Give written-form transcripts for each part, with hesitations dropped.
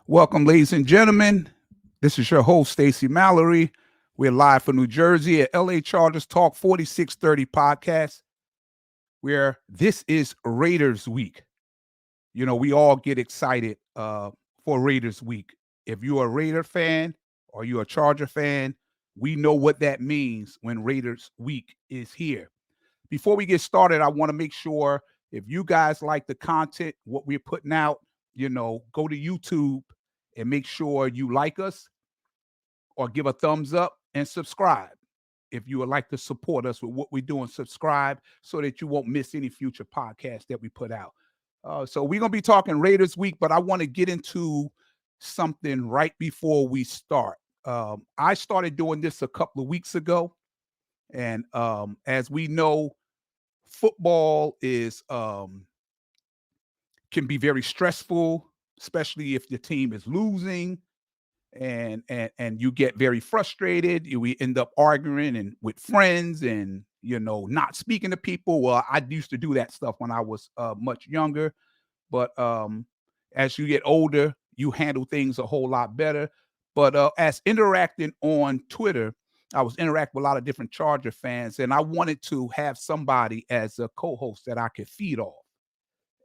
Welcome, ladies and gentlemen. This is your host, Stacy Mallory. We're live from New Jersey at LA Chargers Talk 4630 podcast, where this is Raiders Week. You know, we all get excited for Raiders Week. If you're a Raider fan or you're a Charger fan, we know what that means when Raiders Week is here. Before we get started, I want to make sure if you guys like the content, what we're putting out, go to YouTube and make sure you like us or give a thumbs up and subscribe. If you would like to support us with what we're doing, subscribe so that you won't miss any future podcasts that we put out. So we're going to be talking Raiders Week, but I want to get into something right before we start. I started doing this a couple of weeks ago. And as we know, football is can be very stressful, especially if the team is losing and you get very frustrated. We end up arguing and with friends and not speaking to people. Well, I used to do that stuff when I was much younger, but as you get older, you handle things a whole lot better. But as interacting on Twitter, I was interacting with a lot of different Charger fans, and I wanted to have somebody as a co-host that I could feed off,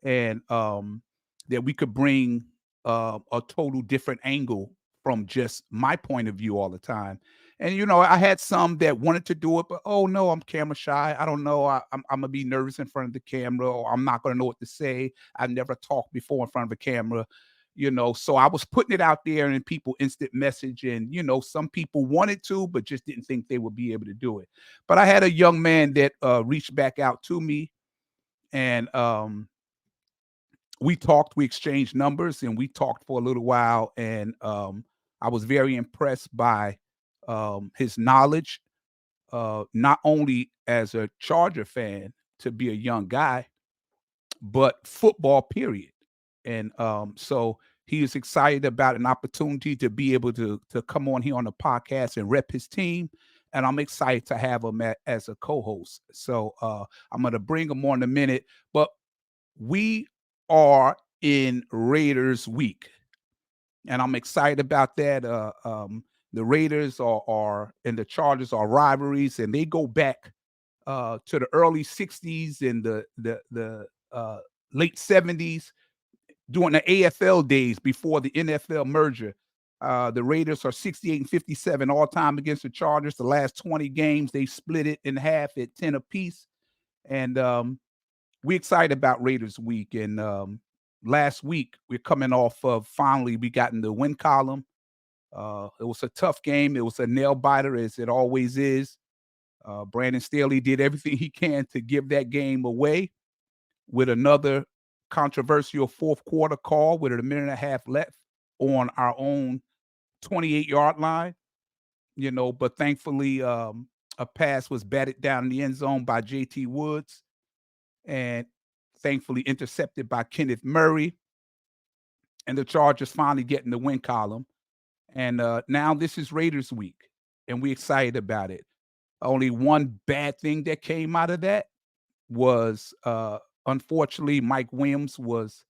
and that we could bring a total different angle from just my point of view all the time. And I had some that wanted to do it, but oh no, I'm camera shy. I don't know. I'm gonna be nervous in front of the camera, or I'm not gonna know what to say. I've never talked before in front of a camera. So I was putting it out there, and people instant message, and some people wanted to, but just didn't think they would be able to do it. But I had a young man that reached back out to me, and we talked, we exchanged numbers, and we talked for a little while. And I was very impressed by his knowledge, not only as a Charger fan to be a young guy, but football, period. And so he is excited about an opportunity to be able to come on here on the podcast and rep his team. And I'm excited to have him as a co-host. So I'm going to bring him on in a minute. But we are in Raiders Week, and I'm excited about that. The Raiders are and the Chargers are rivalries, and they go back to the early '60s and the late '70s during the AFL days before the NFL merger. The Raiders are 68 and 57 all time against the Chargers. The last 20 games, they split it in half at 10 apiece. And we're excited about Raiders Week. And last week, we're coming off of finally we got in the win column. It was a tough game. It was a nail biter, as it always is. Brandon Staley did everything he can to give that game away with another controversial fourth quarter call with a minute and a half left on our own 28-yard line. But thankfully, a pass was batted down in the end zone by JT Woods, and thankfully intercepted by Kenneth Murray. And the Chargers finally get in the win column. And now this is Raiders Week, and we're excited about it. Only one bad thing that came out of that was, unfortunately, Mike Williams was,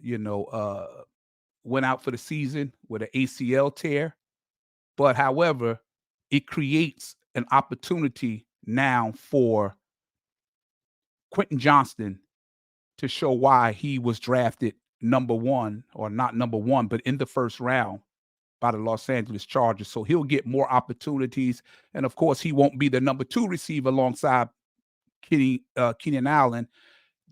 went out for the season with an ACL tear. But however, it creates an opportunity now for Quentin Johnston to show why he was drafted number one, or not number one, but in the first round by the Los Angeles Chargers. So he'll get more opportunities. And of course, he won't be the number two receiver alongside Keenan Allen.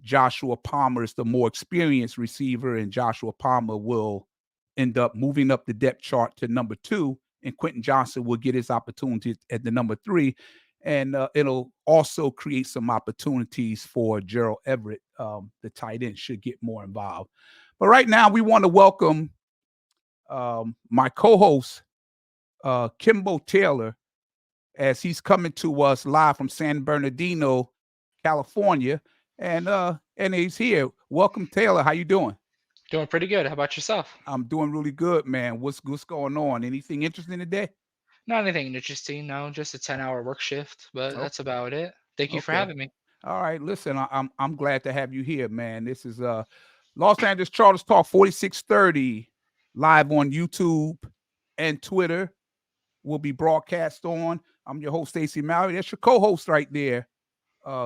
Joshua Palmer is the more experienced receiver, and Joshua Palmer will end up moving up the depth chart to number two, and Quentin Johnson will get his opportunity at the number three. And it'll also create some opportunities for Gerald Everett. The tight end should get more involved. But right now, we want to welcome my co-host, Kimbo Taylor, as he's coming to us live from San Bernardino, California. And he's here. Welcome, Taylor. How you doing? Doing pretty good. How about yourself? I'm doing really good, man. What's going on? Anything interesting today? Not anything interesting, no, just a 10-hour work shift, but Oh, that's about it. Thank you for okay. having me. All right. Listen, I'm glad to have you here, man. This is Los Angeles Charters Talk 4630. live on YouTube and Twitter. Will be broadcast on. I'm your host, Stacey Mallory. That's your co-host right there,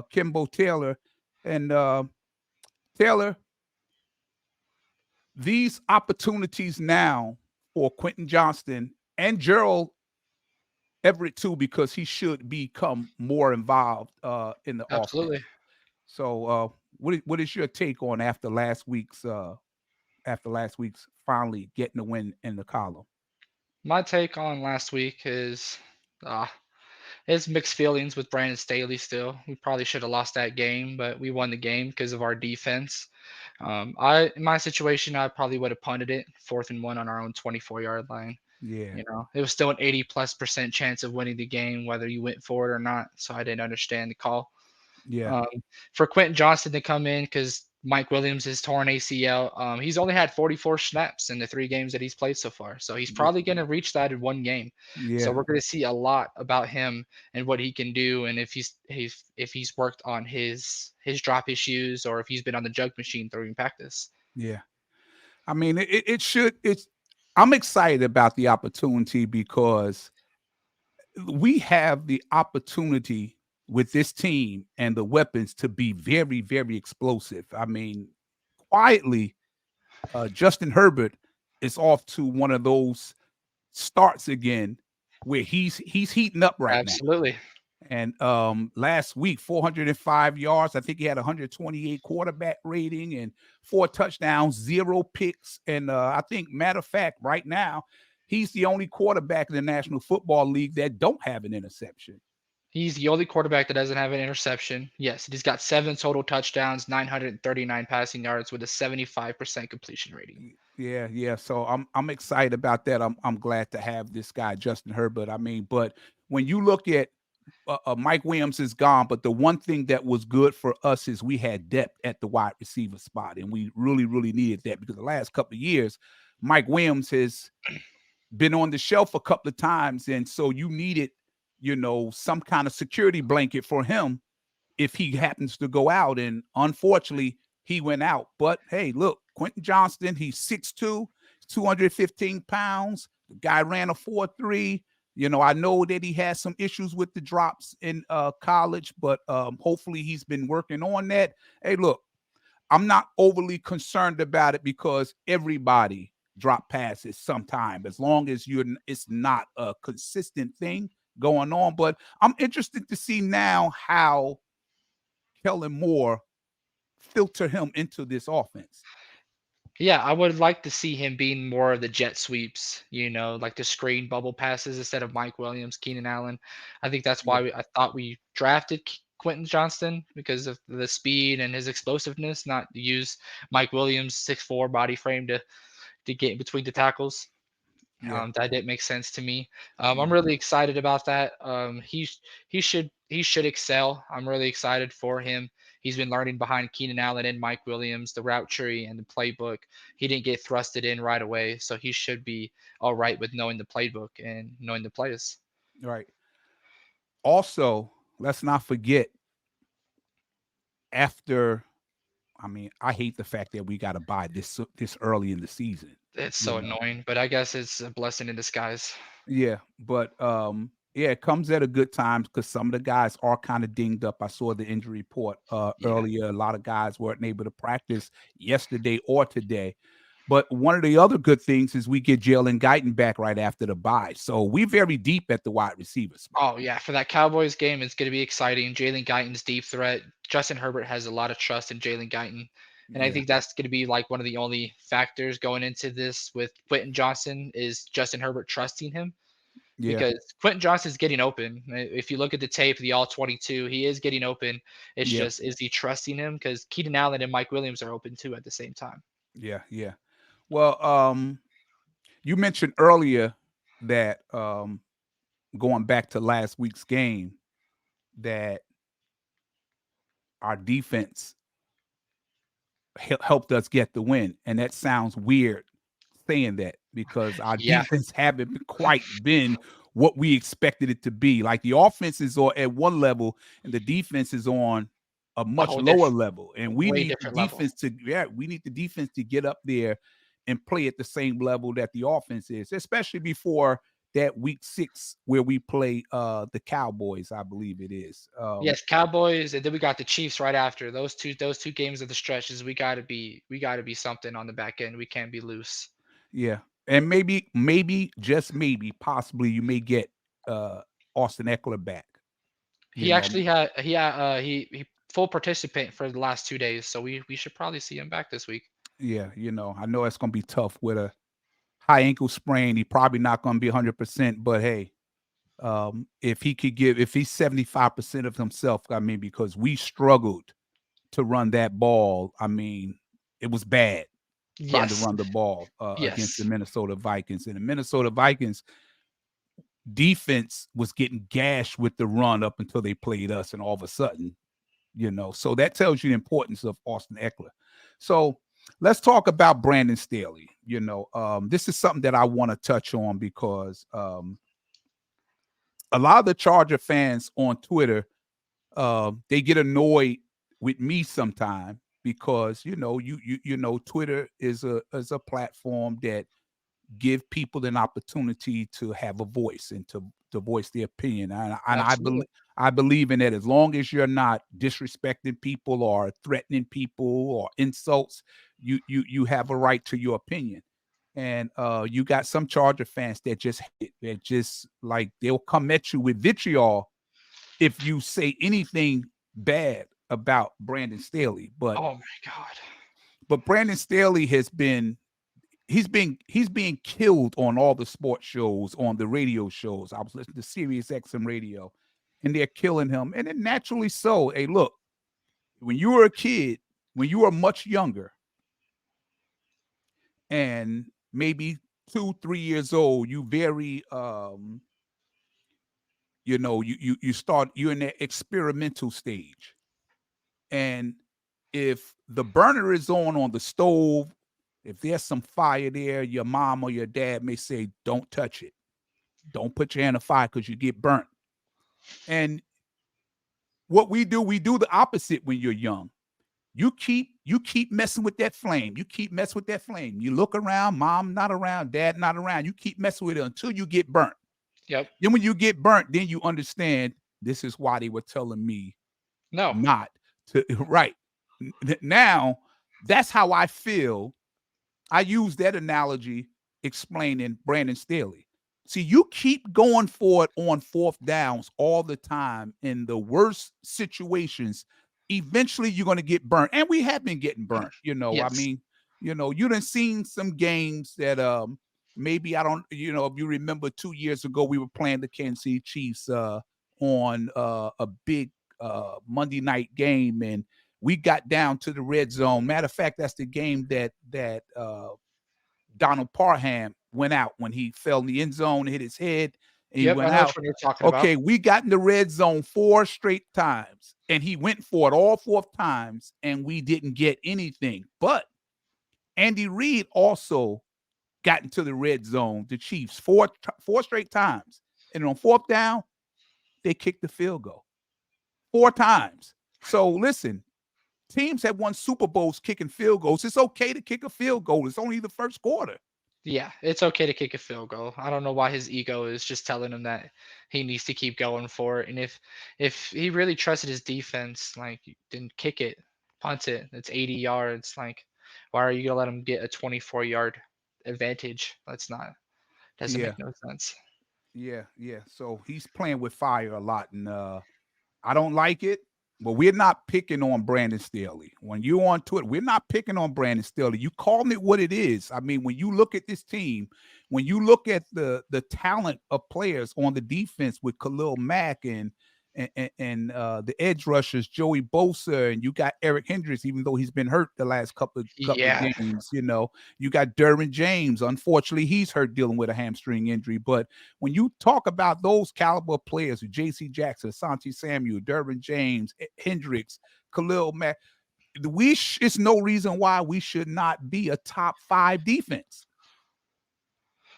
Kimbo Taylor. And Taylor, these opportunities now for Quentin Johnston and Gerald Everett too, because he should become more involved in the offense. Absolutely. So, what is your take on after last week's finally getting the win in the column? My take on last week is uh it's mixed feelings with Brandon Staley still. We probably should have lost that game, but we won the game because of our defense. I in my situation, I probably would have punted it, 4th and 1 on our own 24-yard line. Yeah, It was still an 80+% chance of winning the game, whether you went for it or not. So I didn't understand the call. yeah, Um, for Quentin Johnston to come in because Mike Williams is torn ACL. He's only had 44 snaps in the 3 games that he's played so far. So he's yeah, probably going to reach that in 1 game. So yeah, we're going to see a lot about him and what he can do, and if he's worked on his drop issues or if he's been on the jug machine during practice. yeah. I mean, it should. It's. I'm excited about the opportunity because we have the opportunity with this team and the weapons to be very, very explosive. I mean, quietly, Justin Herbert is off to one of those starts again where he's heating up right now. Absolutely. And last week, 405 yards. I think he had 128 quarterback rating and 4 touchdowns, 0 picks. And I think, matter of fact, right now, he's the only quarterback in the National Football League that don't have an interception. He's the only quarterback that doesn't have an interception. Yes, he's got 7 total touchdowns, 939 passing yards with a 75% completion rating. Yeah, yeah. So I'm excited about that. I'm glad to have this guy, Justin Herbert. I mean, but when you look at Mike Williams is gone, but the one thing that was good for us is we had depth at the wide receiver spot, and we really, really needed that because the last couple of years, Mike Williams has been on the shelf a couple of times, and so you needed, some kind of security blanket for him if he happens to go out. And unfortunately, he went out. But hey, look, Quentin Johnston, he's 6'2", 215 pounds. The guy ran a 4.3. I know that he has some issues with the drops in college, but hopefully he's been working on that. Hey, look, I'm not overly concerned about it because everybody drop passes sometime, as long as it's not a consistent thing going on. But I'm interested to see now how Kellen Moore filter him into this offense. Yeah, I would like to see him being more of the jet sweeps, like the screen bubble passes instead of Mike Williams, Keenan Allen. I think that's Yeah, why I thought we drafted Quentin Johnston because of the speed and his explosiveness, not to use Mike Williams' 6'4" body frame to get in between the tackles. yeah, That didn't make sense to me. I'm yeah, really excited about that. He should excel. I'm really excited for him. He's been learning behind Keenan Allen and Mike Williams, the route tree and the playbook. He didn't get thrusted in right away, so he should be all right with knowing the playbook and knowing the plays. right. Also, let's not forget after. I mean, I hate the fact that we got to buy this early in the season. It's You so know, annoying, but I guess it's a blessing in disguise. yeah, but yeah, it comes at a good time because some of the guys are kind of dinged up. I saw the injury report Yeah. earlier. A lot of guys weren't able to practice yesterday or today. But one of the other good things is we get Jalen Guyton back right after the bye. So we're very deep at the wide receiver spot. Oh yeah, for that Cowboys game, it's going to be exciting. Jalen Guyton's deep threat. Justin Herbert has a lot of trust in Jalen Guyton, and I Yeah, think that's going to be like one of the only factors going into this with Quentin Johnson is Justin Herbert trusting him yeah, because Quentin Johnson's getting open. If you look at the tape, the all 22, he is getting open. It's yeah, just is he trusting him because Keenan Allen and Mike Williams are open too at the same time. yeah, yeah. Well, you mentioned earlier that going back to last week's game, that our defense helped us get the win. And that sounds weird saying that because our Yeah. defense haven't quite been what we expected it to be. Like the offense is at one level and the defense is on a A much whole lower different, level. And we way need the different level. defense to, yeah, we need the defense to get up there and play at the same level that the offense is, especially before that week 6 where we play the Cowboys, I believe it is. Yes, Cowboys, and then we got the Chiefs right after. Those two games of the stretches, we gotta be something on the back end. We can't be loose. Yeah. And maybe, just maybe, possibly you may get uh Austin Eckler back. You He know, actually he full participant for the last 2 days, so we should probably see him back this week. yeah, I know it's gonna be tough with a high ankle sprain. He probably not gonna be 100%, but hey, if he's 75% of himself, I mean, because we struggled to run that ball. I mean, it was bad trying to Yes, run the ball against the yes. Minnesota Vikings. And the Minnesota Vikings defense was getting gashed with the run up until they played us, and all of a sudden, so that tells you the importance of Austin Eckler. So let's talk about Brandon Staley. This is something that I want to touch on because a lot of the Charger fans on Twitter, they get annoyed with me sometime because Twitter is a platform that give people an opportunity to have a voice and to voice their opinion. And Absolutely. I believe in that. As long as you're not disrespecting people or threatening people or insults, you have a right to your opinion. And you got some Charger fans that just like they'll come at you with vitriol if you say anything bad about Brandon Staley. But Oh my god. Brandon Staley he's being killed on all the sports shows, on the radio shows. I was listening to Sirius XM radio, and they're killing him, and then naturally so. Hey, look, when you were a kid, when you were much younger, and maybe 2, 3 years old, you very you're in that experimental stage, and if the burner is on the stove, if there's some fire there, your mom or your dad may say, "Don't touch it. Don't put your hand in the fire because you get burnt." And what we do the opposite when you're young. You keep messing with that flame. You keep messing with that flame. You look around, mom not around, dad not around. You keep messing with it until you get burnt. Yep. Then when you get burnt, then you understand this is why they were telling me No. not to right. Now, that's how I feel. I use that analogy explaining Brandon Staley. See, you keep going for it on fourth downs all the time in the worst situations. Eventually, you're going to get burnt, and we have been getting burnt. I Yes. mean, you done seen some games that maybe I don't. If you remember 2 years ago, we were playing the Kansas City Chiefs on a big Monday night game, and we got down to the red zone. Matter of fact, that's the game that Donald Parham went out when he fell in the end zone, hit his head, and he Yep, I went know which out. one you're talking about. Okay, we got in the red zone 4 straight times, and he went for it all 4 times, and we didn't get anything. But Andy Reid also got into the red zone, the Chiefs, four straight times. And on fourth down, they kicked the field goal 4 times. So listen, teams have won Super Bowls kicking field goals. It's okay to kick a field goal. It's only the first quarter. Yeah, it's okay to kick a field goal. I don't know why his ego is just telling him that he needs to keep going for it. And if he really trusted his defense, like then kick it, punt it. It's 80 yards. Like, why are you gonna let him get a 24-yard advantage? That's not doesn't Yeah, make no sense. yeah. So he's playing with fire a lot, and I don't like it, but we're not picking on Brandon Staley. When you're on Twitter, we're not picking on Brandon Staley. You calling it what it is. I mean, when you look at this team, when you look at the talent of players on the defense with Khalil Mack and the edge rushers, Joey Bosa, and you got Eric Hendricks, even though he's been hurt the last couple of Yeah. games. You got Derwin James. Unfortunately, he's hurt dealing with a hamstring injury. But when you talk about those caliber players, J.C. Jackson, Asante Samuel, Derwin James, Hendricks, Khalil Mack, it's no reason why we should not be a top 5 defense.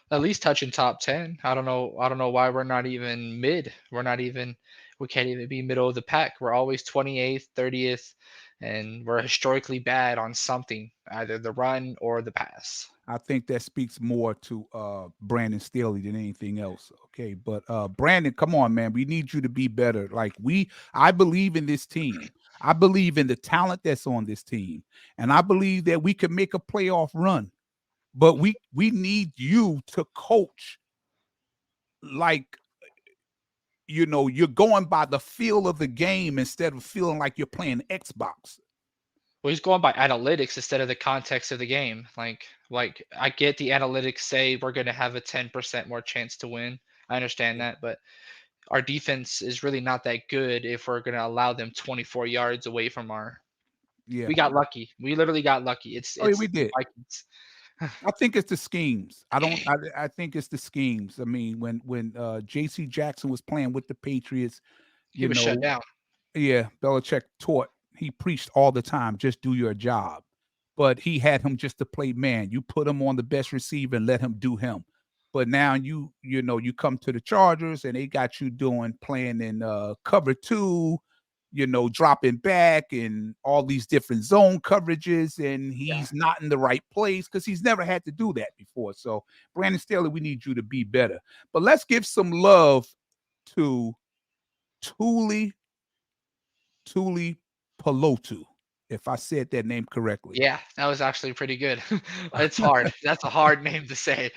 At least touching top 10. I don't know why we're not even mid. We can't even be middle of the pack. We're always 28th, 30th, and we're historically bad on something, either the run or the pass. I think that speaks more to Brandon Staley than anything else. Okay, but Brandon, come on, man, we need you to be better. I believe in this team. I believe in the talent that's on this team, and I believe that we could make a playoff run. But we need you to coach like, you're going by the feel of the game instead of feeling like you're playing Xbox. Well, he's going by analytics instead of the context of the game. Like I get the analytics say we're going to have a 10% more chance to win. I understand Yeah, that, but our defense is really not that good if we're going to allow them 24 yards away from our. yeah. We got lucky. We literally got lucky. It's Oh yeah, we it's the did. Vikings. I think it's the schemes. I don't. I think it's the schemes. I mean, when J.C. Jackson was playing with the Patriots, He you was shut know, down. yeah, Belichick taught. He preached all the time, just do your job. But he had him just to play man. You put him on the best receiver and let him do him. But now you come to the Chargers and they got you doing playing in cover two, dropping back and all these different zone coverages, and Yeah. he's not in the right place because he's never had to do that before. So, Brandon Staley, we need you to be better. But let's give some love to Tuli Tuli Pelotu, if I said that name correctly. Yeah, that was actually pretty good. It's hard. That's a hard name to say.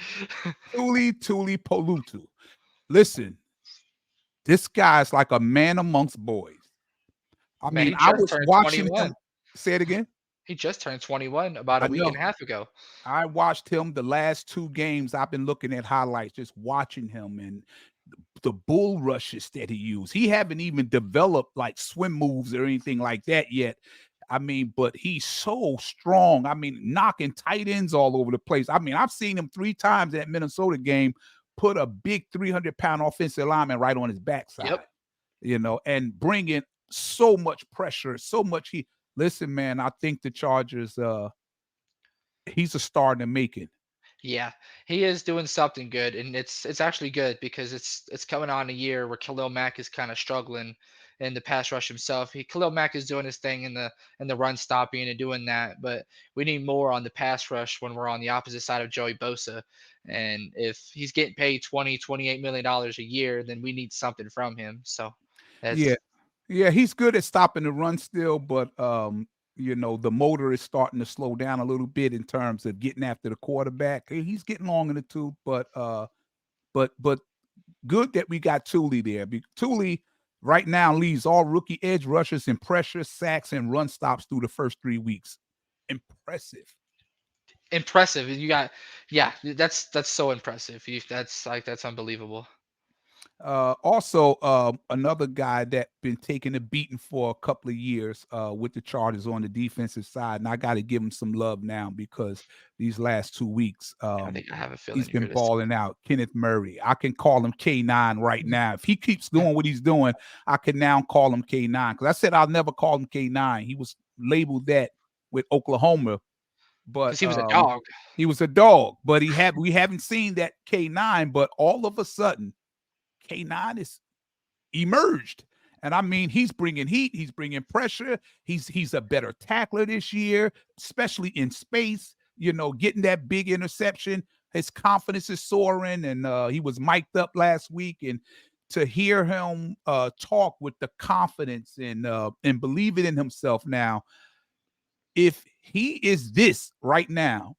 Tuli Pelutu. Listen, this guy's like a man amongst boys. I Man, mean, he I just was turned watching 21. him. Say it again. He just turned 21 about I a week and know. a half ago. I watched him the last 2 games. I've been looking at highlights, just watching him and the bull rushes that he used. He haven't even developed like swim moves or anything like that yet. I mean, but he's so strong. I mean, knocking tight ends all over the place. I mean, I've seen him 3 times in that Minnesota game put a big 300-pound offensive lineman right on his Yep. backside, and bring in so much pressure, so much he listen, man, I think the Chargers, he's a star in the making. Yeah, he is doing something good, and it's actually good because it's coming on a year where Khalil Mack is kind of struggling in the pass rush himself. Khalil Mack is doing his thing in the run stopping and doing that, but we need more on the pass rush when we're on the opposite side of Joey Bosa. And if he's getting paid 28 million dollars a year, then we need something from him. So Yeah. that's Yeah, he's good at stopping the run still, but the motor is starting to slow down a little bit in terms of getting after the quarterback. He's getting long in the tooth, but good that we got Thule there. Thule right now leads all rookie edge rushers in pressure, sacks, and run stops through the first 3 weeks. Impressive. impressive. You got yeah, that's so impressive. That's unbelievable. Also, another guy that been taking a beating for a couple of years with the Chargers on the defensive side, and I got to give him some love now because these last 2 weeks, I think I have a he's feeling you're been gonna say balling out. Kenneth Murray, I can call him K9 right now. If he keeps doing what he's doing, I can now call him K9 because I said I'll never call him K9. He was labeled that with Oklahoma, but because he was a dog. he was a dog. But we haven't seen that K9. But all of a sudden, K9 is emerged. And I mean, he's bringing heat, he's bringing pressure. He's a better tackler this year, especially in space. Getting that big interception. His confidence is soaring, and he was mic'd up last week. And to hear him talk with the confidence and believing in himself now, if he is this right now,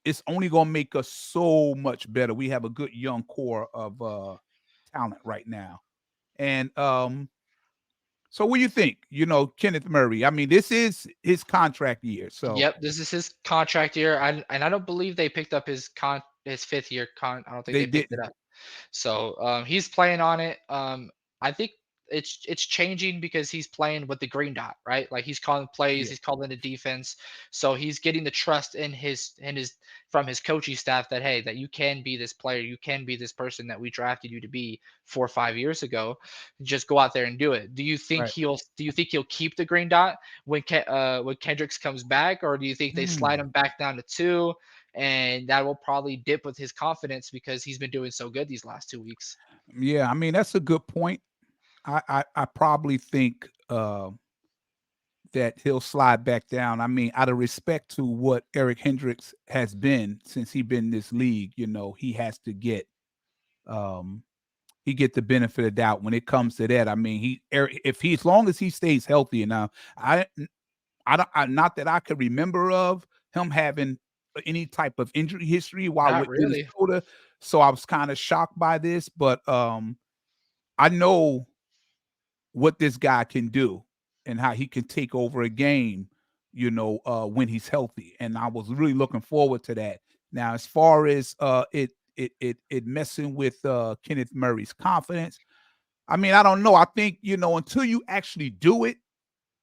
it's only going to make us so much better. We have a good young core of talent right now. And so what do you think? Kenneth Murray. I mean, this is his contract year. So Yep, this is his contract year. I don't believe they picked up his 5th year I don't think they they picked it didn't. up. So he's playing on it. I think it's changing because he's playing with the green dot, right? Like he's calling plays, Yeah, he's calling the defense. So he's getting the trust in his from his coaching staff that hey, that you can be this player, you can be this person that we drafted you to be 4 or 5 years ago. Just go out there and do it. right. Do you think he'll keep the green dot when Kendricks comes back, or do you think they slide Hmm. him back down to two? And that will probably dip with his confidence because he's been doing so good these last 2 weeks. Yeah, I mean, that's a good point. I probably think that he'll slide back down. I mean, out of respect to what Eric Hendricks has been since he been in this league, he has to um get the benefit of doubt when it comes to that. I mean, if he as long as he stays healthy, and now I I don't not that I could remember of him having any type of injury history while Not with really. Minnesota. So I was kind of shocked by this, but I know what this guy can do and how he can take over a game, when he's healthy. And I was really looking forward to that. Now, as far as it messing with Kenneth Murray's confidence, I mean, I don't know. I think, until you actually do it,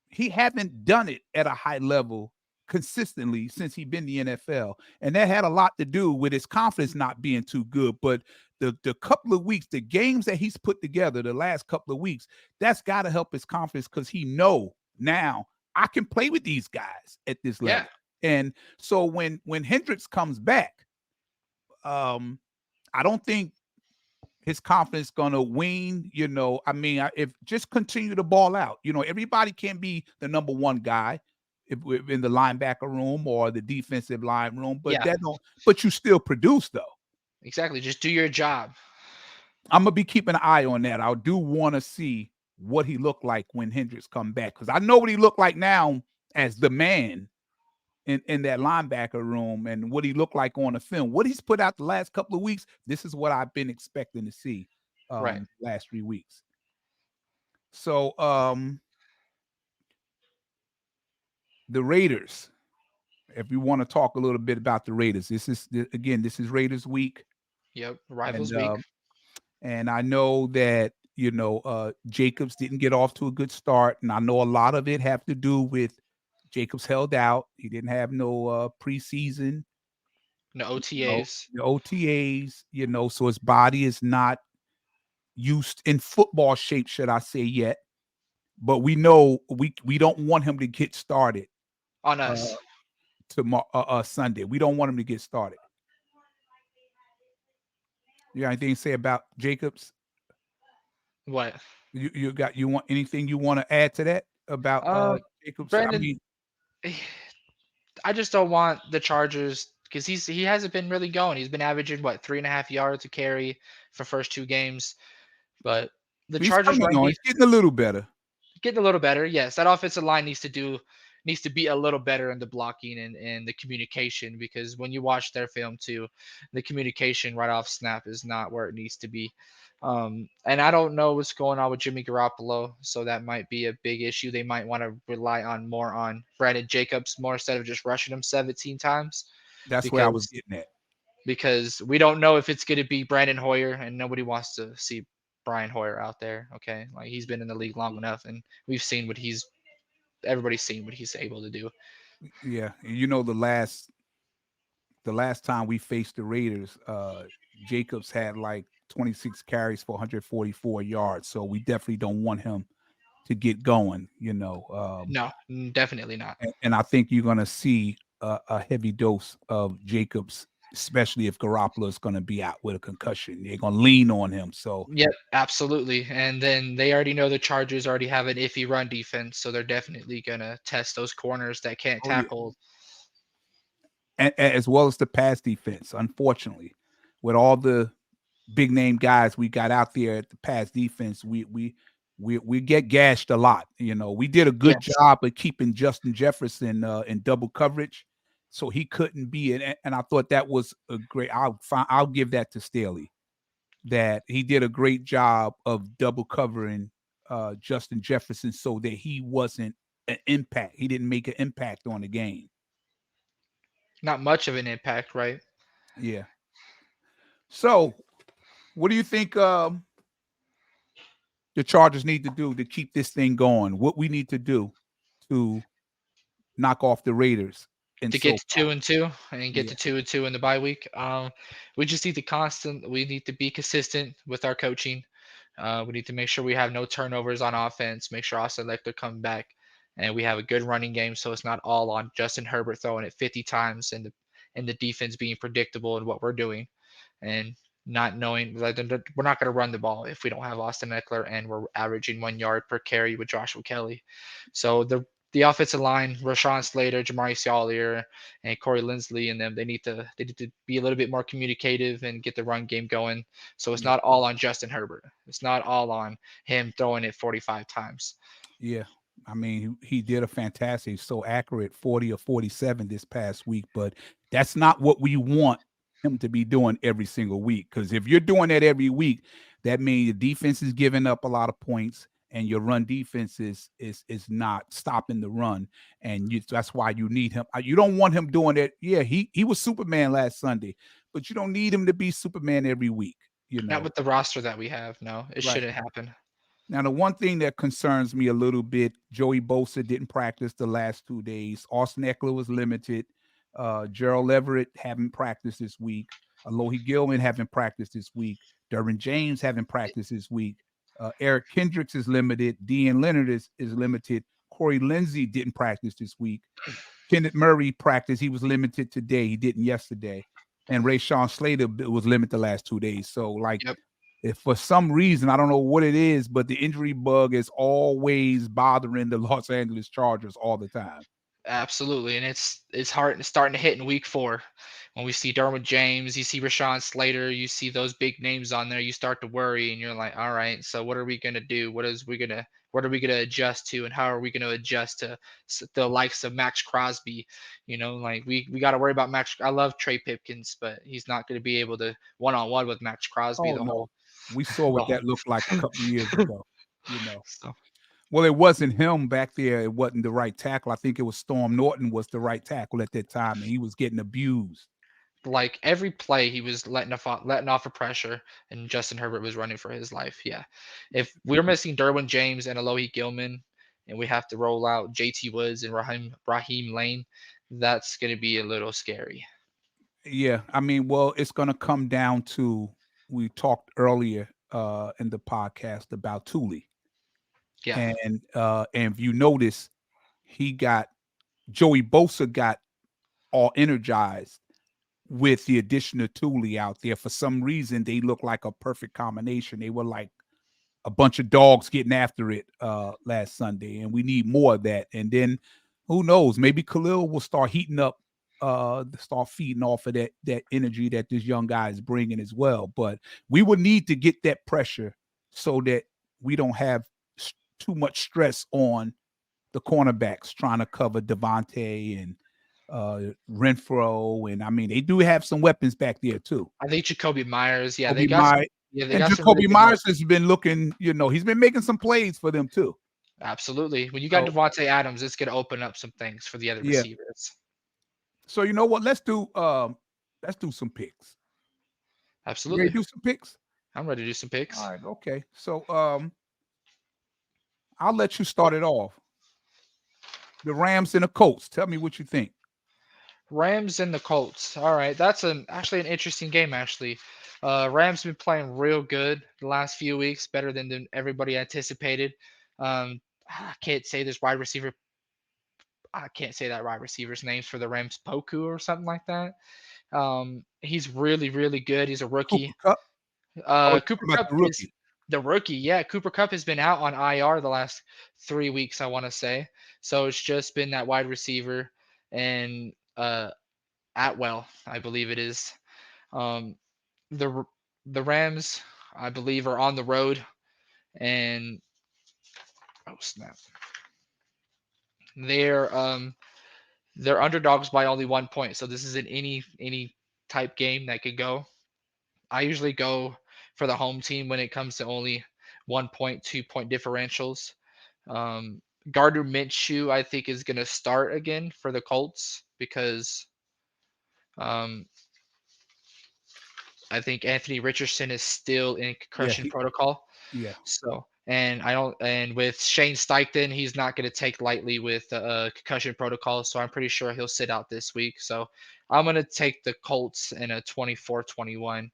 he haven't done it at a high level consistently since he been in the NFL. And that had a lot to do with his confidence not being too good. But the couple of weeks, the games that he's put together the last couple of weeks, that's got to help his confidence because he know now I can play with these guys at this Yeah, level. And so when Hendricks comes back, I don't think his confidence gonna wane. I mean, if just continue to ball out. Everybody can't be the number one guy if in the linebacker room or the defensive line room, but yeah, that don't. But you still produce though. exactly. Just do your job. I'm gonna be keeping an eye on that. I do want to see what he looked like when Hendricks come back because I know what he looked like now as the man in that linebacker room and what he looked like on the film. What he's put out the last couple of weeks, this is what I've been expecting to see Right. last 3 weeks. So the Raiders, if you want to talk a little bit about the Raiders, this is Raiders week. Yep. And Rivals week. I know that Jacobs didn't get off to a good start, and I know a lot of it have to do with Jacobs held out. He didn't have no preseason, No you know, OTAs. the OTAs, so his body is not used in football shape, should I say yet. But we know we don't want him to get started On uh, us. tomorrow Sunday. We don't want him to get started. You got anything to say about Jacobs? What? You want anything you want to add to that about Um, Jacobs? I Brandon, mean, I just don't want the Chargers because he hasn't been really going. He's been averaging what 3.5 yards a carry for first two games, but the he's Chargers coming run on. He's getting a little better. getting a little better. Yes, that offensive line needs to be a little better in the blocking and the communication because when you watch their film too, the communication right off snap is not where it needs to be. And I don't know what's going on with Jimmy Garoppolo, so that might be a big issue. They might want to rely on more on Brandon Jacobs more instead of just rushing him 17 times That's where I was because getting at. we don't know if it's going to be Brandon Hoyer, and nobody wants to see Brian Hoyer out there. Okay, like he's been in the league long enough, and we've seen what he's everybody's seen what he's able to do. Yeah, and the last time we faced the Raiders, Jacobs had like 26 carries for 144 yards. So we definitely don't want him to get going. No, definitely not. And I think you're going to see a heavy dose of Jacobs, especially if Garoppolo is going to be out with a concussion. They're going to lean on him. So, Yep, absolutely. And then they already know the Chargers already have an iffy run defense, so they're definitely gonna test those corners that can't oh yeah, tackle. and as well as the pass defense. Unfortunately, with all the big name guys we got out there at the pass defense, we get gashed a lot. We did a good Yes, job of keeping Justin Jefferson in double coverage, so he couldn't be in. And I thought that was a great. I'll give that to Staley that he did a great job of double covering Justin Jefferson so that he wasn't an impact. He didn't make an impact on the game. not much of an impact, right? Yeah. So, what do you think? The Chargers need to do to keep this thing going? What we need to do to knock off the Raiders in To get SoFi? to 2-2 and get Yeah. to 2-2 in the bye week. We just need to constant. We need to be consistent with our coaching. We need to make sure we have no turnovers on offense. Make sure Austin Eckler come back, and we have a good running game, so it's not all on Justin Herbert throwing it 50 times and the defense being predictable in what we're doing and not knowing like we're not going to run the ball if we don't have Austin Eckler and we're averaging 1 yard per carry with Joshua Kelly. So the offensive line, Rashawn Slater, Jamari Salyer, and Corey Linsley, and them. They need to be a little bit more communicative and get the run game going. So it's Yeah. not all on Justin Herbert. It's not all on him throwing it 45 times. Yeah. I mean, he did a fantastic, so accurate, 40 or 47 this past week, but that's not what we want him to be doing every single week. Because if you're doing that every week, that means your defense is giving up a lot of points and your run defense is not stopping the run. And that's why you need him. You don't want him doing that. Yeah, he was Superman last Sunday, but you don't need him to be Superman every week, you Not know. with the roster that we have. No, it Right. shouldn't happen. Now, the one thing that concerns me a little bit, Joey Bosa didn't practice the last 2 days. Austin Eckler was limited. Gerald Everett haven't practiced this week. Alohi Gilman haven't practiced this week. Derwin James haven't practiced this week. Eric Kendricks is limited. Dean Leonard is limited. Corey Lindsey didn't practice this week. Kenneth Murray practiced. He was limited today. He didn't yesterday. And Ray Sean Slater was limited the last 2 days. So, like, Yep. if for some reason, I don't know what it is, but the injury bug is always bothering the Los Angeles Chargers all the time. Absolutely, and it's hard starting to hit in week 4 when we see Derwin James, you see Rashawn Slater, you see those big names on there, you start to worry, and you're like, all right, so what are we gonna do? What are we gonna adjust to, and how are we gonna adjust to the likes of Max Crosby? Like we got to worry about Max. I love Trey Pipkins, but he's not gonna be able to one on one with Max Crosby Oh the no. whole We saw the what whole. that looked like a couple years ago, you know. So Well, it wasn't him back there. It wasn't the right tackle. I think it was Storm Norton was the right tackle at that time, and he was getting abused. like every play he was letting off a pressure, and Justin Herbert was running for his life. Yeah, if we're missing Derwin James and Alohi Gilman, and we have to roll out JT Woods and Raheem Lane, that's going to be a little scary. Yeah, I mean, well, it's gonna come down to we talked earlier in the podcast about Thule. Yeah, And if you notice, he got Joey Bosa got all energized with the addition of Thule out there. For some reason, they look like a perfect combination. They were like a bunch of dogs getting after it last Sunday, and we need more of that. And then who knows? Maybe Khalil will start heating up, start feeding off of that energy that this young guy is bringing as well. But we would need to get that pressure so that we don't have too much stress on the cornerbacks trying to cover Devontae and Renfro, and I mean they do have some weapons back there too. I think Jacoby Myers. Yeah, they Kobe got some. Myers Yeah, they and got some really Jacoby good weapons. Myers has been looking, he's been making some plays for them too. Absolutely. When you got So Devontae Adams, it's going to open up some things for the other yeah. receivers. So you know what? Let's do some picks. You ready Absolutely. to do some picks? I'm ready to do some All picks. right, okay. So I'll let you start it off. The Rams and the Colts. Tell me what you think. Rams and the Colts. All right, that's actually an interesting game. Actually, Rams been playing real good the last few weeks, better than everybody anticipated. I can't say this wide receiver. I can't say that wide receiver's names for the Rams, Poku or something like that. He's really, really good. He's a Cooper rookie. Cup. I was Cooper talking about Cup the is rookie. the rookie. Yeah, Cooper Cup has been out on IR the last 3 weeks. I want to say. So it's just been that wide receiver and Atwell, I believe it is. Um, the the Rams, I believe, are on the road, and oh snap, they're um they're underdogs by only 1 point. So this is an any type game that could go. I usually go for the home team when it comes to only 1 point, 2 point differentials. Um, Gardner Minshew, I think, is going to start again for the Colts because um, I think Anthony Richardson is still in Yeah, concussion protocol. yeah. So, and I don't, and with Shane Steichen, he's not going to take lightly with concussion protocol. So I'm pretty sure he'll sit out this week. So I'm going to take the Colts in a 24-21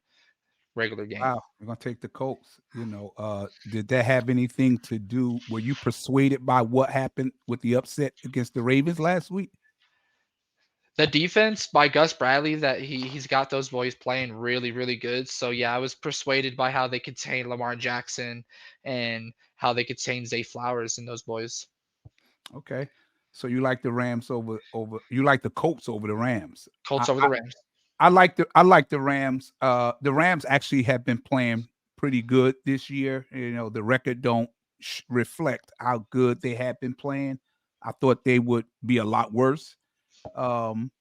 regular game. Wow, we're gonna take the Colts. Did that have anything to do? Were you persuaded by what happened with the upset against the Ravens last week? The defense by Gus Bradley that he's got those boys playing really really good. So yeah, I was persuaded by how they contain Lamar Jackson and how they contain Zay Flowers and those boys. Okay. So you like the Rams over you like the Colts over the Rams. I Colts over the Rams. I like the Rams actually have been playing pretty good this year. You know, the record don't reflect how good they have been playing. I thought they would be a lot worse. Um,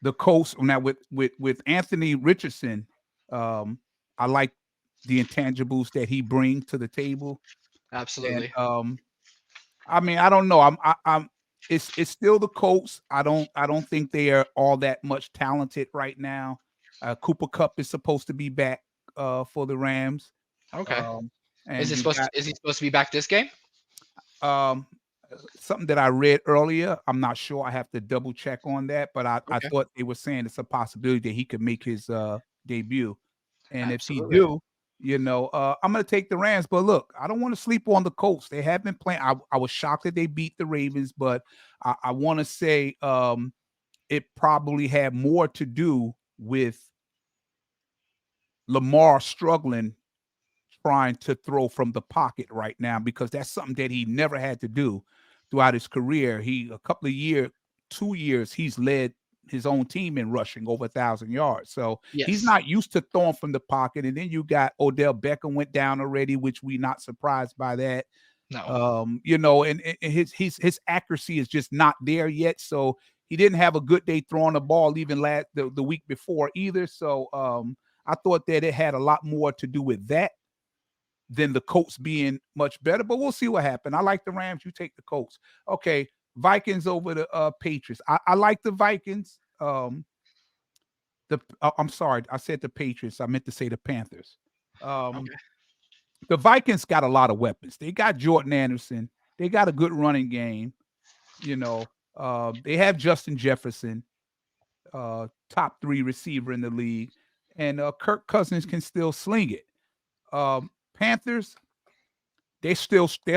the Colts now with Anthony Richardson, I like the intangibles that he brings to the table, and Absolutely. I mean, I don't know. I'm it's still the Colts. I don't think they are all that much talented right now. Cooper Cup is supposed to be back for the Rams. Okay. Um and you got Is he supposed to be back this game? um something that I read earlier. I'm not sure. I have to double check on that, but I Okay. thought they were saying it's a possibility that he could make his debut. And if he Absolutely. do, I'm gonna take the Rams. But look, I don't want to sleep on the Colts. They have been playing. I was shocked that they beat the Ravens, but I want to say it probably had more to do with Lamar struggling trying to throw from the pocket right now because that's something that he never had to do throughout his career. He a couple of years, 2 years, he's led his own team in rushing over 1,000 yards. So he's Yes. not used to throwing from the pocket. And then you got Odell Beckham went down already, which we not surprised by that. No. And his accuracy is just not there yet. So he didn't have a good day throwing the ball even the week before either. So I thought that it had a lot more to do with that than the Colts being much better, but we'll see what happens. I like the Rams. You take the Colts. Okay, Vikings over the Patriots. I like the Vikings. I'm sorry, I said the Patriots. I meant to say the Panthers. Um, Okay. the Vikings got a lot of weapons. They got Jordan Anderson. They got a good running game. They have Justin Jefferson, top three receiver in the league, and Kirk Cousins can still sling it. Panthers, they're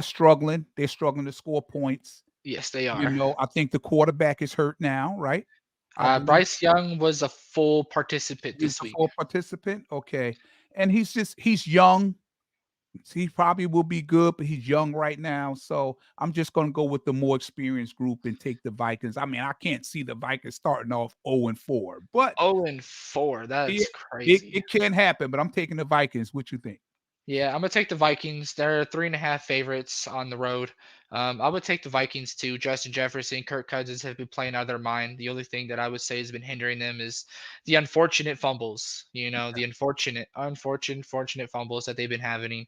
struggling. They're struggling to score points. Yes, they are. I think the quarterback is hurt now, right? I believe Bryce Young was a full participant he's this a week. full participant. Okay. And he's young. He probably will be good, but he's young right now. So I'm just gonna go with the more experienced group and take the Vikings. I mean, I can't see the Vikings starting off 0-4, but 0-4. it That's it, crazy. it can happen. But I'm taking the Vikings. What you think? Yeah, I'm gonna take the Vikings. They're 3.5 favorites on the road. I would take the Vikings too. Justin Jefferson, Kirk Cousins have been playing out of their mind. The only thing that I would say has been hindering them is the unfortunate fumbles. The unfortunate fumbles that they've been having.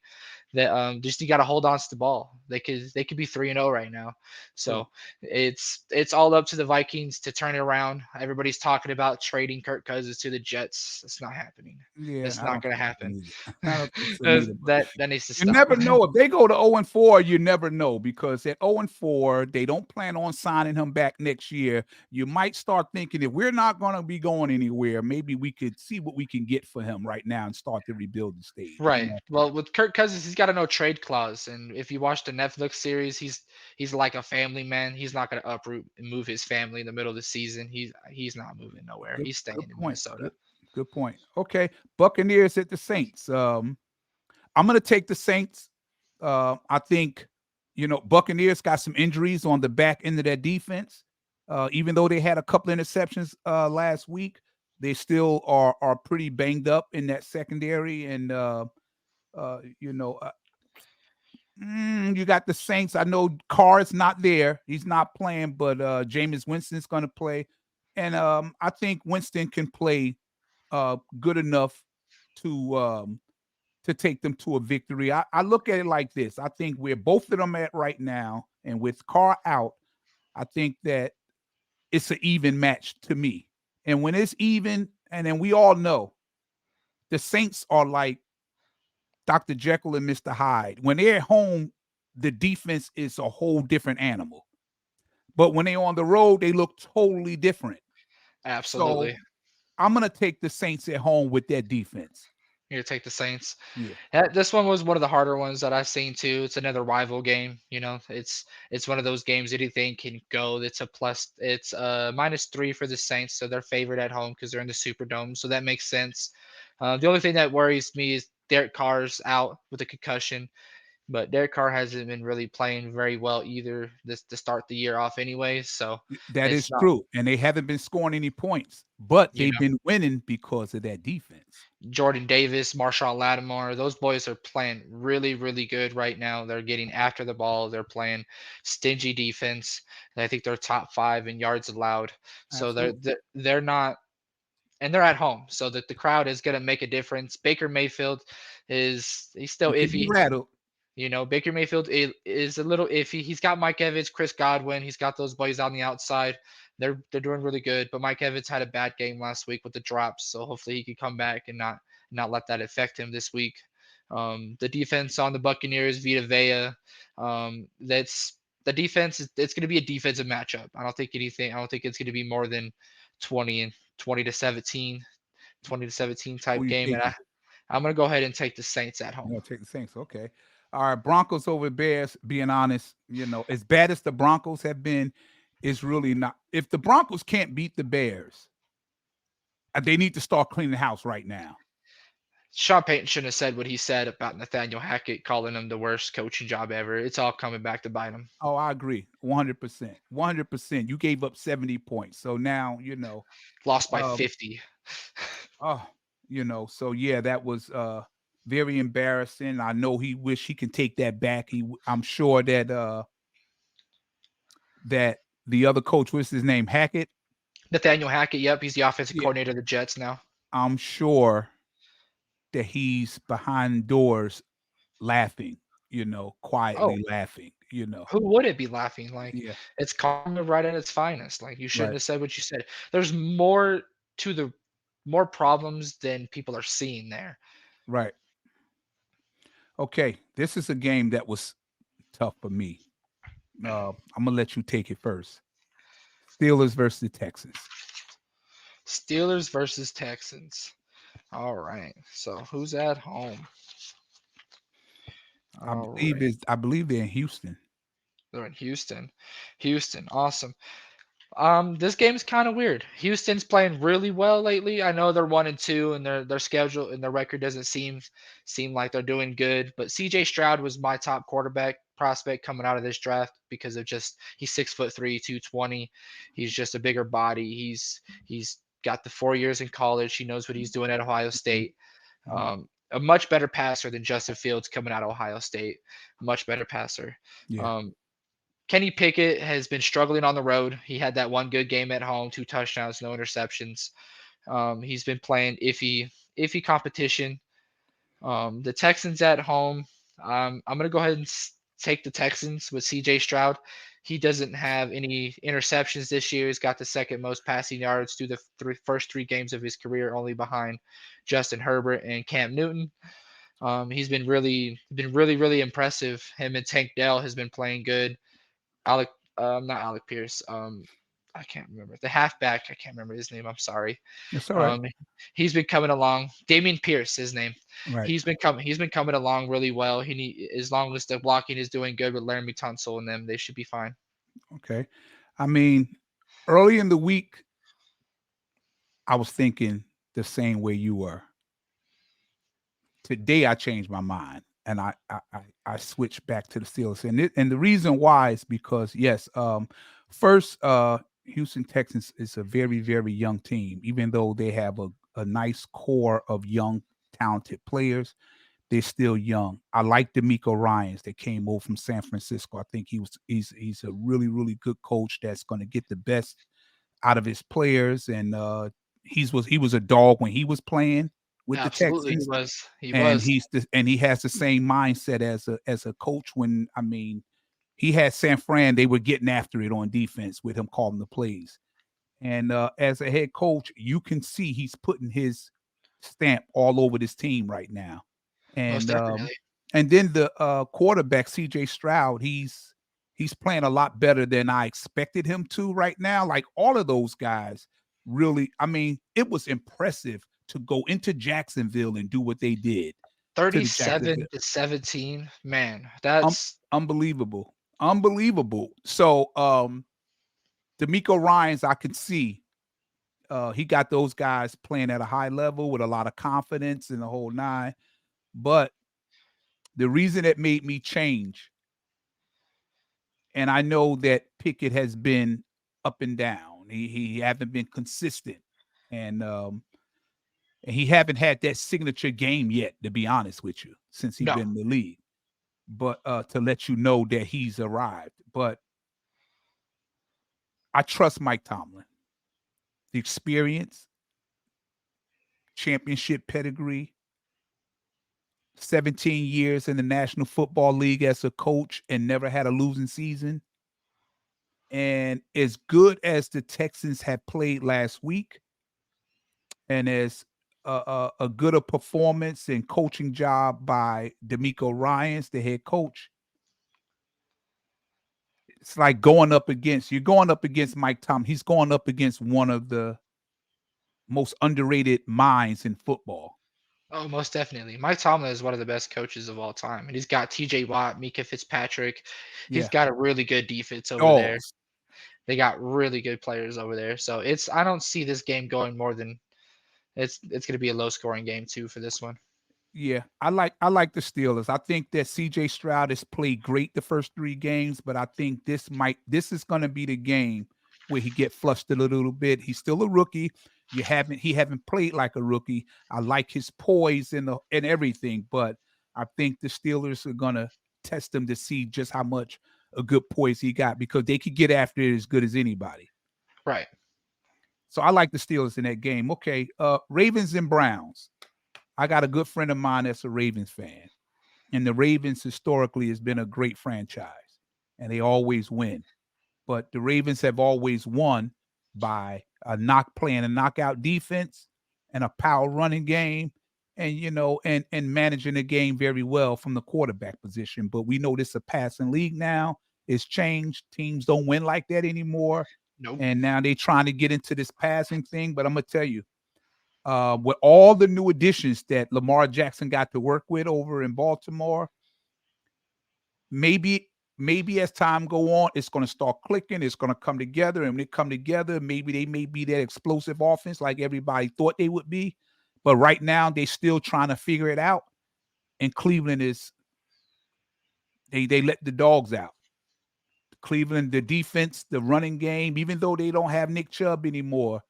That just you got to hold on to the ball. They could be 3-0 right now. True. So it's all up to the Vikings to turn it around. Everybody's talking about trading Kirk Cousins to the Jets. It's not happening. Yeah, It's I not don't going to think so happen. neither. I don't think so neither. But That needs to you stop. never know if they go to 0-4. You never know because at 0-4, they don't plan on signing him back next year. You might start thinking if we're not going to be going anywhere, maybe we could see what we can get for him right now and start the rebuilding stage. Right. Well, with Kirk Cousins, he's got a no trade clause, and if you watch the Netflix series, he's like a family man. He's not going to uproot and move his family in the middle of the season. He's not moving nowhere. Good, He's staying good in point. Minnesota. Good point. Okay, Buccaneers at the Saints. I'm going to take the Saints. I think Buccaneers got some injuries on the back end of their defense. Even though they had a couple interceptions last week, they still are pretty banged up in that secondary. And uh, you know, uh, you got the Saints. I know Carr's not there; he's not playing, but Jameis Winston's going to play, and I think Winston can play good enough to to take them to a victory. I look at it like this. I think where both of them at right now, and with Carr out, I think that it's an even match to me. And when it's even, and then we all know the Saints are like Dr. Jekyll and Mr. Hyde. When they're at home, the defense is a whole different animal. But when they're on the road, they look totally different. Absolutely. So I'm gonna take the Saints at home with their defense. You're gonna take the Saints. Yeah. This one was one of the harder ones that I've seen too. It's another rival game. It's one of those games anything can go. It's a plus. It's -3 for the Saints, so they're favored at home because they're in the Superdome. So that makes sense. The only thing that worries me is Derek Carr's out with a concussion. but Derek Carr hasn't been really playing very well either this to start the year off anyways. So That it's is not, true, and they haven't been scoring any points, but you they've know, been winning because of that defense. Jordan Davis, Marshawn Lattimore, those boys are playing really, really good right now. They're getting after the ball. They're playing stingy defense. And I think they're top five in yards allowed. So Absolutely. they're not, and they're at home, so that the crowd is going to make a difference. Baker Mayfield he's still He could be iffy. rattled. Baker Mayfield is a little iffy. He's got Mike Evans, Chris Godwin. He's got those boys on the outside. They're doing really good. But Mike Evans had a bad game last week with the drops, so hopefully he can come back and not let that affect him this week. The defense on the Buccaneers, Vita Vea, that's the defense. It's going to be a defensive matchup. I don't think anything. I don't think it's going to be more than 20 and 20 to 17, 20 to 17 Who type you game. And taking? I'm going to go ahead and take the Saints at You home. know, take the Saints. Okay. All right. Broncos over Bears. Being honest, as bad as the Broncos have been, it's really not. If the Broncos can't beat the Bears, they need to start cleaning the house right now. Sean Payton shouldn't have said what he said about Nathaniel Hackett, calling him the worst coaching job ever. It's all coming back to bite him. Oh, I agree. 100%. 100%. You gave up 70 points. So now, Lost by um, 50. oh, so yeah, that was very embarrassing. I know he wish he can take that back. I'm sure that the other coach, what's his name, Hackett? Nathaniel Hackett, yep, he's the offensive Yeah. coordinator of the Jets now. I'm sure that he's behind doors laughing, Oh, quietly laughing. who wouldn't be laughing? Like, Yeah, it's karma right at its finest. Like, you shouldn't right, have said what you said. There's more problems than people are seeing there. right. Okay, this is a game that was tough for me. I'm gonna let you take it first. Steelers versus the Texans. Steelers versus Texans. All right. So who's at home? All right. I believe they're in Houston. They're in Houston. Houston. Awesome. This game's kind of weird. Houston's playing really well lately. I know they're 1-2, and their schedule and their record doesn't seem like they're doing good. But C.J. Stroud was my top quarterback prospect coming out of this draft because of just he's 6'3", 220. He's just a bigger body. He's got the 4 years in college. He knows what he's doing at Ohio Mhm, State. mhm. A much better passer than Justin Fields coming out of Ohio State. Much better passer. Yeah, Um, Kenny Pickett has been struggling on the road. He had that one good game at home, 2 touchdowns, no interceptions. He's been playing iffy competition. The Texans at home. I'm gonna go ahead and take the Texans with C.J. Stroud. He doesn't have any interceptions this year. He's got the second most passing yards through the first three games of his career, only behind Justin Herbert and Cam Newton. He's been really impressive. Him and Tank Dell has been playing good. Alec, not Alec Pierce. I can't remember the halfback. I can't remember his name. I'm sorry. it's all right. Um, he's been coming along. Damian Pierce, his name. Right. He's been coming along really well. As long as the blocking is doing good with Laramie Tunsil and them, they should be fine. Okay. I mean, early in the week, I was thinking the same way you were. Today, I changed my mind and I switched back to the Steelers, and the reason why is because yes, first, Houston Texans is a very very young team, even though they have a nice core of young talented players. They're still young. I like D'Amico Ryans that came over from San Francisco. I think he's a really really good coach that's going to get the best out of his players, and he was a dog when he was playing with the Absolutely, he Texans, was. He and was. he has the same mindset as a coach. When I mean, he had San Fran, they were getting after it on defense with him calling the plays. And as a head coach, you can see he's putting his stamp all over this team right now. Most And definitely. then the quarterback CJ Stroud, he's playing a lot better than I expected him to right now. Like all of those guys, really. I mean, it was impressive to go into Jacksonville and do what they did to the Jacksonville. 37-17. Man, Um, that's unbelievable, unbelievable. So, D'Amico Ryan's, I can see he got those guys playing at a high level with a lot of confidence in the whole nine. But The reason it made me change, and I know that Pickett has been up and down. He haven't been consistent, and and he haven't had that signature game yet. To be honest with you, since he's No, been in the league, but to let you know that he's arrived. But I trust Mike Tomlin, the experience, championship pedigree, 17 years in the National Football League as a coach and never had a losing season. And as good as the Texans had played last week, and as a good a performance and coaching job by D'Amico Ryans, the head coach, it's like you're going up against Mike Tom. He's going up against one of the most underrated minds in football. oh, most definitely. Mike Tomlin is one of the best coaches of all time, and he's got T.J. Watt, Mika Fitzpatrick. He's Yeah. got a really good defense over Oh, there. They got really good players over there. So I don't see this game going more than it's going to be a low scoring game too for this one. yeah, I like the Steelers. I think that CJ Stroud has played great the first 3 games, but I think this is gonna be the game where he get flustered a little bit. He's still a rookie. He haven't played like a rookie. I like his poise and everything, but I think the Steelers are gonna test him to see just how much a good poise he got because they could get after it as good as anybody. Right. So I like the Steelers in that game. Okay, Ravens and Browns. I got a good friend of mine that's a Ravens fan, and the Ravens historically has been a great franchise, and they always win. But the Ravens have always won by playing a knockout defense and a power running game, and and managing the game very well from the quarterback position. But we know this is a passing league now. It's changed. Teams don't win like that anymore, Nope. and now they're trying to get into this passing thing. But I'm gonna tell you, with all the new additions that Lamar Jackson got to work with over in Baltimore, maybe as time go on, it's going to start clicking. It's going to come together, and when it come together, maybe they may be that explosive offense like everybody thought they would be. But right now, they still trying to figure it out. And Cleveland is they let the dogs out. Cleveland, the defense, the running game, even though they don't have Nick Chubb anymore,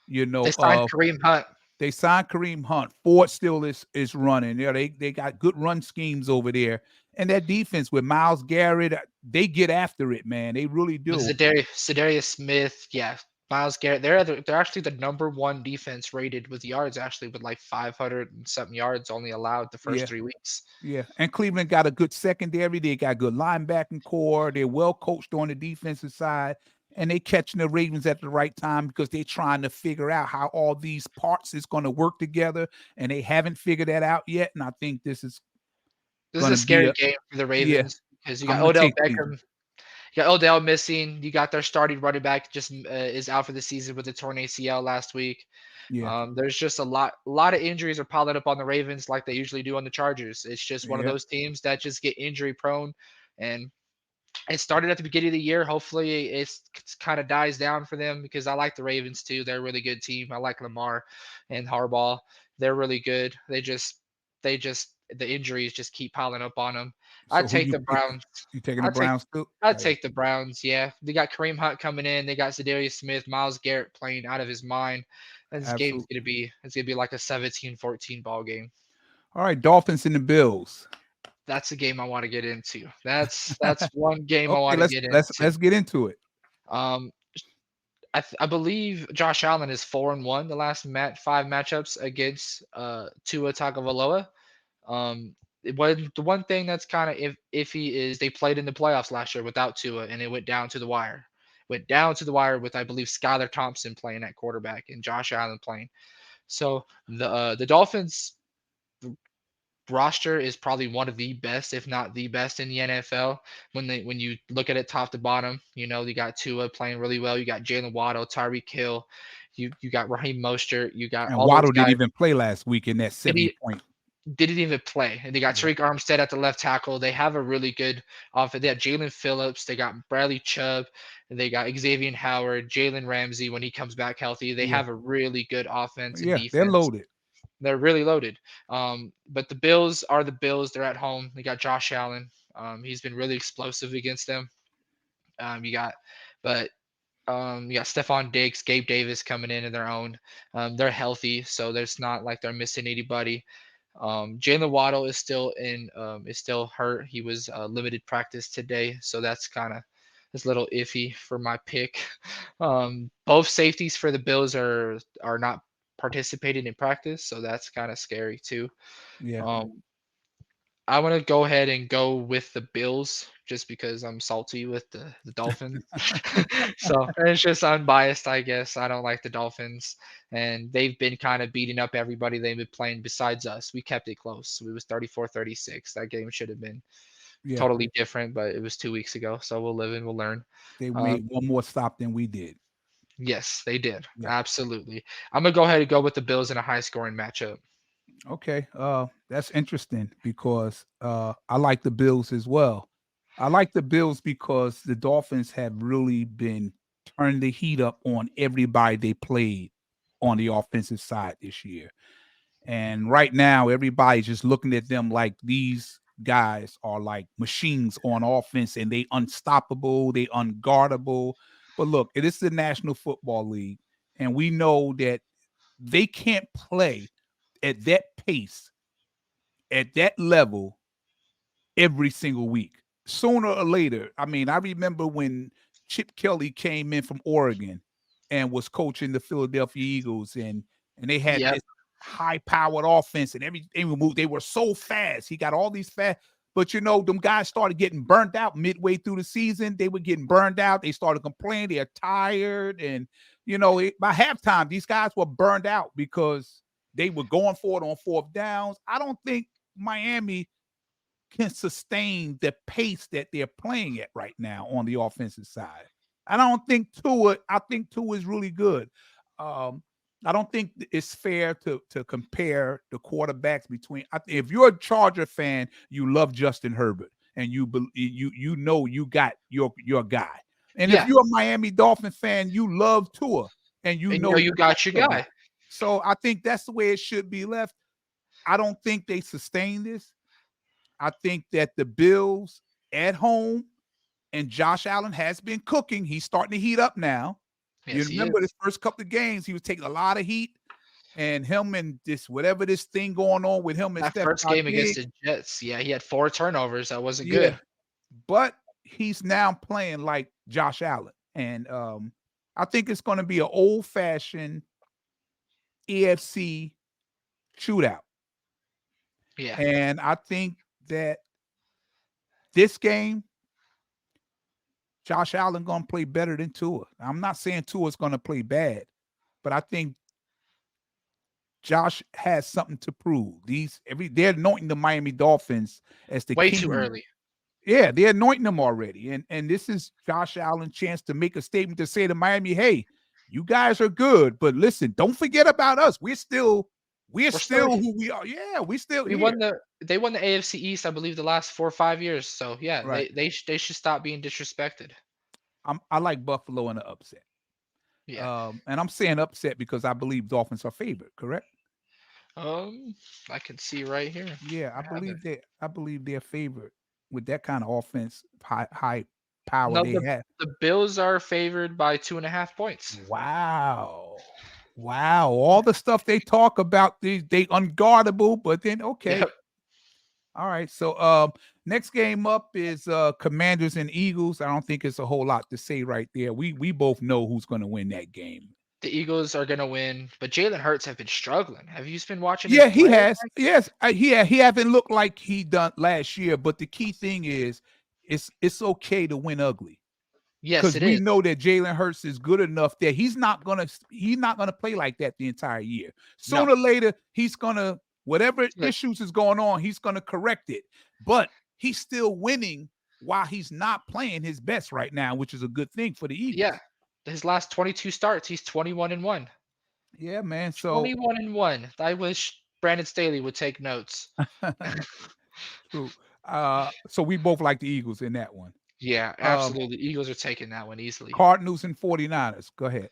you They know, signed Kareem Hunt. they signed Kareem Hunt. Ford still is running. They got good run schemes over there. And that defense with Miles Garrett, they get after it, man. They really With do. Zadarius Smith, yeah, Miles Garrett. They're actually the number one defense rated with yards, actually, with like 500 and something yards only allowed the first Yeah, 3 weeks. yeah. And Cleveland got a good secondary. They got good linebacking core. They're well coached on the defensive side. And they catching the Ravens at the right time because they're trying to figure out how all these parts is going to work together. And they haven't figured that out yet. And I think this is This is going a to be scary a game for the yeah. Ravens because you I'm got going to Odell take Cleveland. Beckham. You got Odell missing. You got their starting running back just is out for the season with a torn ACL last week. Yeah, There's just a lot of injuries are piling up on the Ravens like they usually do on the Chargers. It's just one of yeah. those teams that just get injury prone, and it started at the beginning of the year. Hopefully, it's kind of dies down for them because I like the Ravens too. They're a really good team. I like Lamar and Harbaugh. They're really good. They just the injuries just keep piling up on them. So I'd who take you the pick? Browns. You taking the I'd take Browns too? I'd Oh, take the Browns. Yeah, they got Kareem Hunt coming in. They got Zadarius Smith, Miles Garrett playing out of his mind. And this game's absolutely. gonna be like a 17-14 ball game. All right, Dolphins and the Bills. That's a game I want to get into. That's one game I Okay, want to let's get let's into. let's get into it. Um, I believe Josh Allen is 4-1 the last 5 matchups against Tua Tagovailoa. The one thing that's kind of iffy is they played in the playoffs last year without Tua, and it went down to the wire. Went down to the wire with I believe Skylar Thompson playing at quarterback and Josh Allen playing. So the Dolphins roster is probably one of the best, if not the best in the NFL. When you look at it top to bottom, you got Tua playing really well. You got Jalen Waddle, Tyreek Hill, you got Raheem Mostert, you got And all those Waddle didn't guys. even play last week in that And 70 he point. didn't even play. And they got Yeah, Tariq Armstead at the left tackle. They have a really good offense. They have Jalen Phillips. They got Bradley Chubb. And they got Xavier Howard, Jalen Ramsey when he comes back healthy. They yeah, have a really good offense and yeah. They're defense. loaded. They're really loaded. But the Bills are the Bills. They're at home. They got Josh Allen. He's been really explosive against them. You got, but you got Stephon Diggs, Gabe Davis coming in their own. They're healthy, so there's not like they're missing anybody. Jalen Waddle is still hurt. He was limited practice today, so that's a little iffy for my pick. Both safeties for the Bills are not participating in practice, so that's kind of scary too. Yeah, Um, I want to go ahead and go with the Bills just because I'm salty with the Dolphins. So it's just unbiased, I guess. I don't like the Dolphins, and they've been kind of beating up everybody they've been playing besides us. We kept it close. We was 34-36. That game should have been yeah. totally different, but it was 2 weeks ago. So we'll live and we'll learn. They Um, made one more stop than we did. yes, they did. Yeah. Absolutely. I'm gonna go ahead and go with the Bills in a high scoring matchup. Okay. That's interesting because I like the Bills as well. I like the Bills because the Dolphins have really been turning the heat up on everybody they played on the offensive side this year. And right now, everybody's just looking at them like these guys are like machines on offense and they unstoppable, they unguardable. But look, it is the National Football League, and we know that they can't play at that pace, at that level every single week. Sooner or later, I mean, I remember when Chip Kelly came in from Oregon and was coaching the Philadelphia Eagles, and they had Yep. this high-powered offense, and everything would move. They were so fast. He got all these fast, but them guys started getting burnt out midway through the season. They were getting burned out. They started complaining they're tired, and by halftime, these guys were burned out because they were going for it on fourth downs. I don't think Miami can sustain the pace that they're playing at right now on the offensive side. I don't think Tua. I think Tua is really good. Um, I don't think it's fair to compare the quarterbacks between. If you're a Charger fan, you love Justin Herbert, and you got your guy. And if Yeah. you're a Miami Dolphin fan, you love Tua, and And you you got got your your guy. guy. So I think that's the way it should be left. I don't think they sustain this. I think that the Bills at home and Josh Allen has been cooking. He's starting to heat up now. You Yes, he remember is. his first couple of games, he was taking a lot of heat, and him and this whatever this thing going on with him and That first Stephon game against Diggs. the Jets, yeah, he had 4 turnovers, that wasn't Yeah, good. but he's now playing like Josh Allen, and I think it's going to be an old fashioned AFC shootout, Yeah. and I think that this game Josh Allen gonna play better than Tua. I'm not saying Tua's gonna play bad, but I think Josh has something to prove. They're anointing the Miami Dolphins as the Way too king. early. Yeah, they're anointing them already. And this is Josh Allen's chance to make a statement to say to Miami, hey, you guys are good, but listen, don't forget about us. We're We're still still who we are. Yeah, we're still we here. won the they won the AFC East, I believe, the last 4 or 5 years, so, yeah, Right. they should stop being disrespected. I like Buffalo in the upset. Yeah. And I'm saying upset because I believe Dolphins are favored, correct? Um, I can see right here. Yeah, I have it. I believe they're favored with that kind of offense, high power No, they have. the Bills are favored by 2.5 points. Wow. Wow. All the stuff they talk about, they unguardable, but then okay. Yep. All right. So next game up is Commanders and Eagles. I don't think it's a whole lot to say right there. We both know who's gonna win that game. The Eagles are gonna win, but Jalen Hurts have been struggling. Have you just been watching him Yeah, he play? has. Yes, he haven't looked like he done last year. But the key thing is, it's okay to win ugly Yes, because it we is. know that Jalen Hurts is good enough that he's not gonna play like that the entire year. No. Sooner or later, he's gonna whatever Look, issues is going on, he's gonna correct it. But he's still winning while he's not playing his best right now, which is a good thing for the yeah. Eagles. His last 22 starts, he's 21-1. Yeah, man. So 21-1. I wish Brandon Staley would take notes. true. So we both like the Eagles in that one. Yeah, Um, absolutely. Eagles are taking that one easily. Cardinals and 49ers. Go ahead.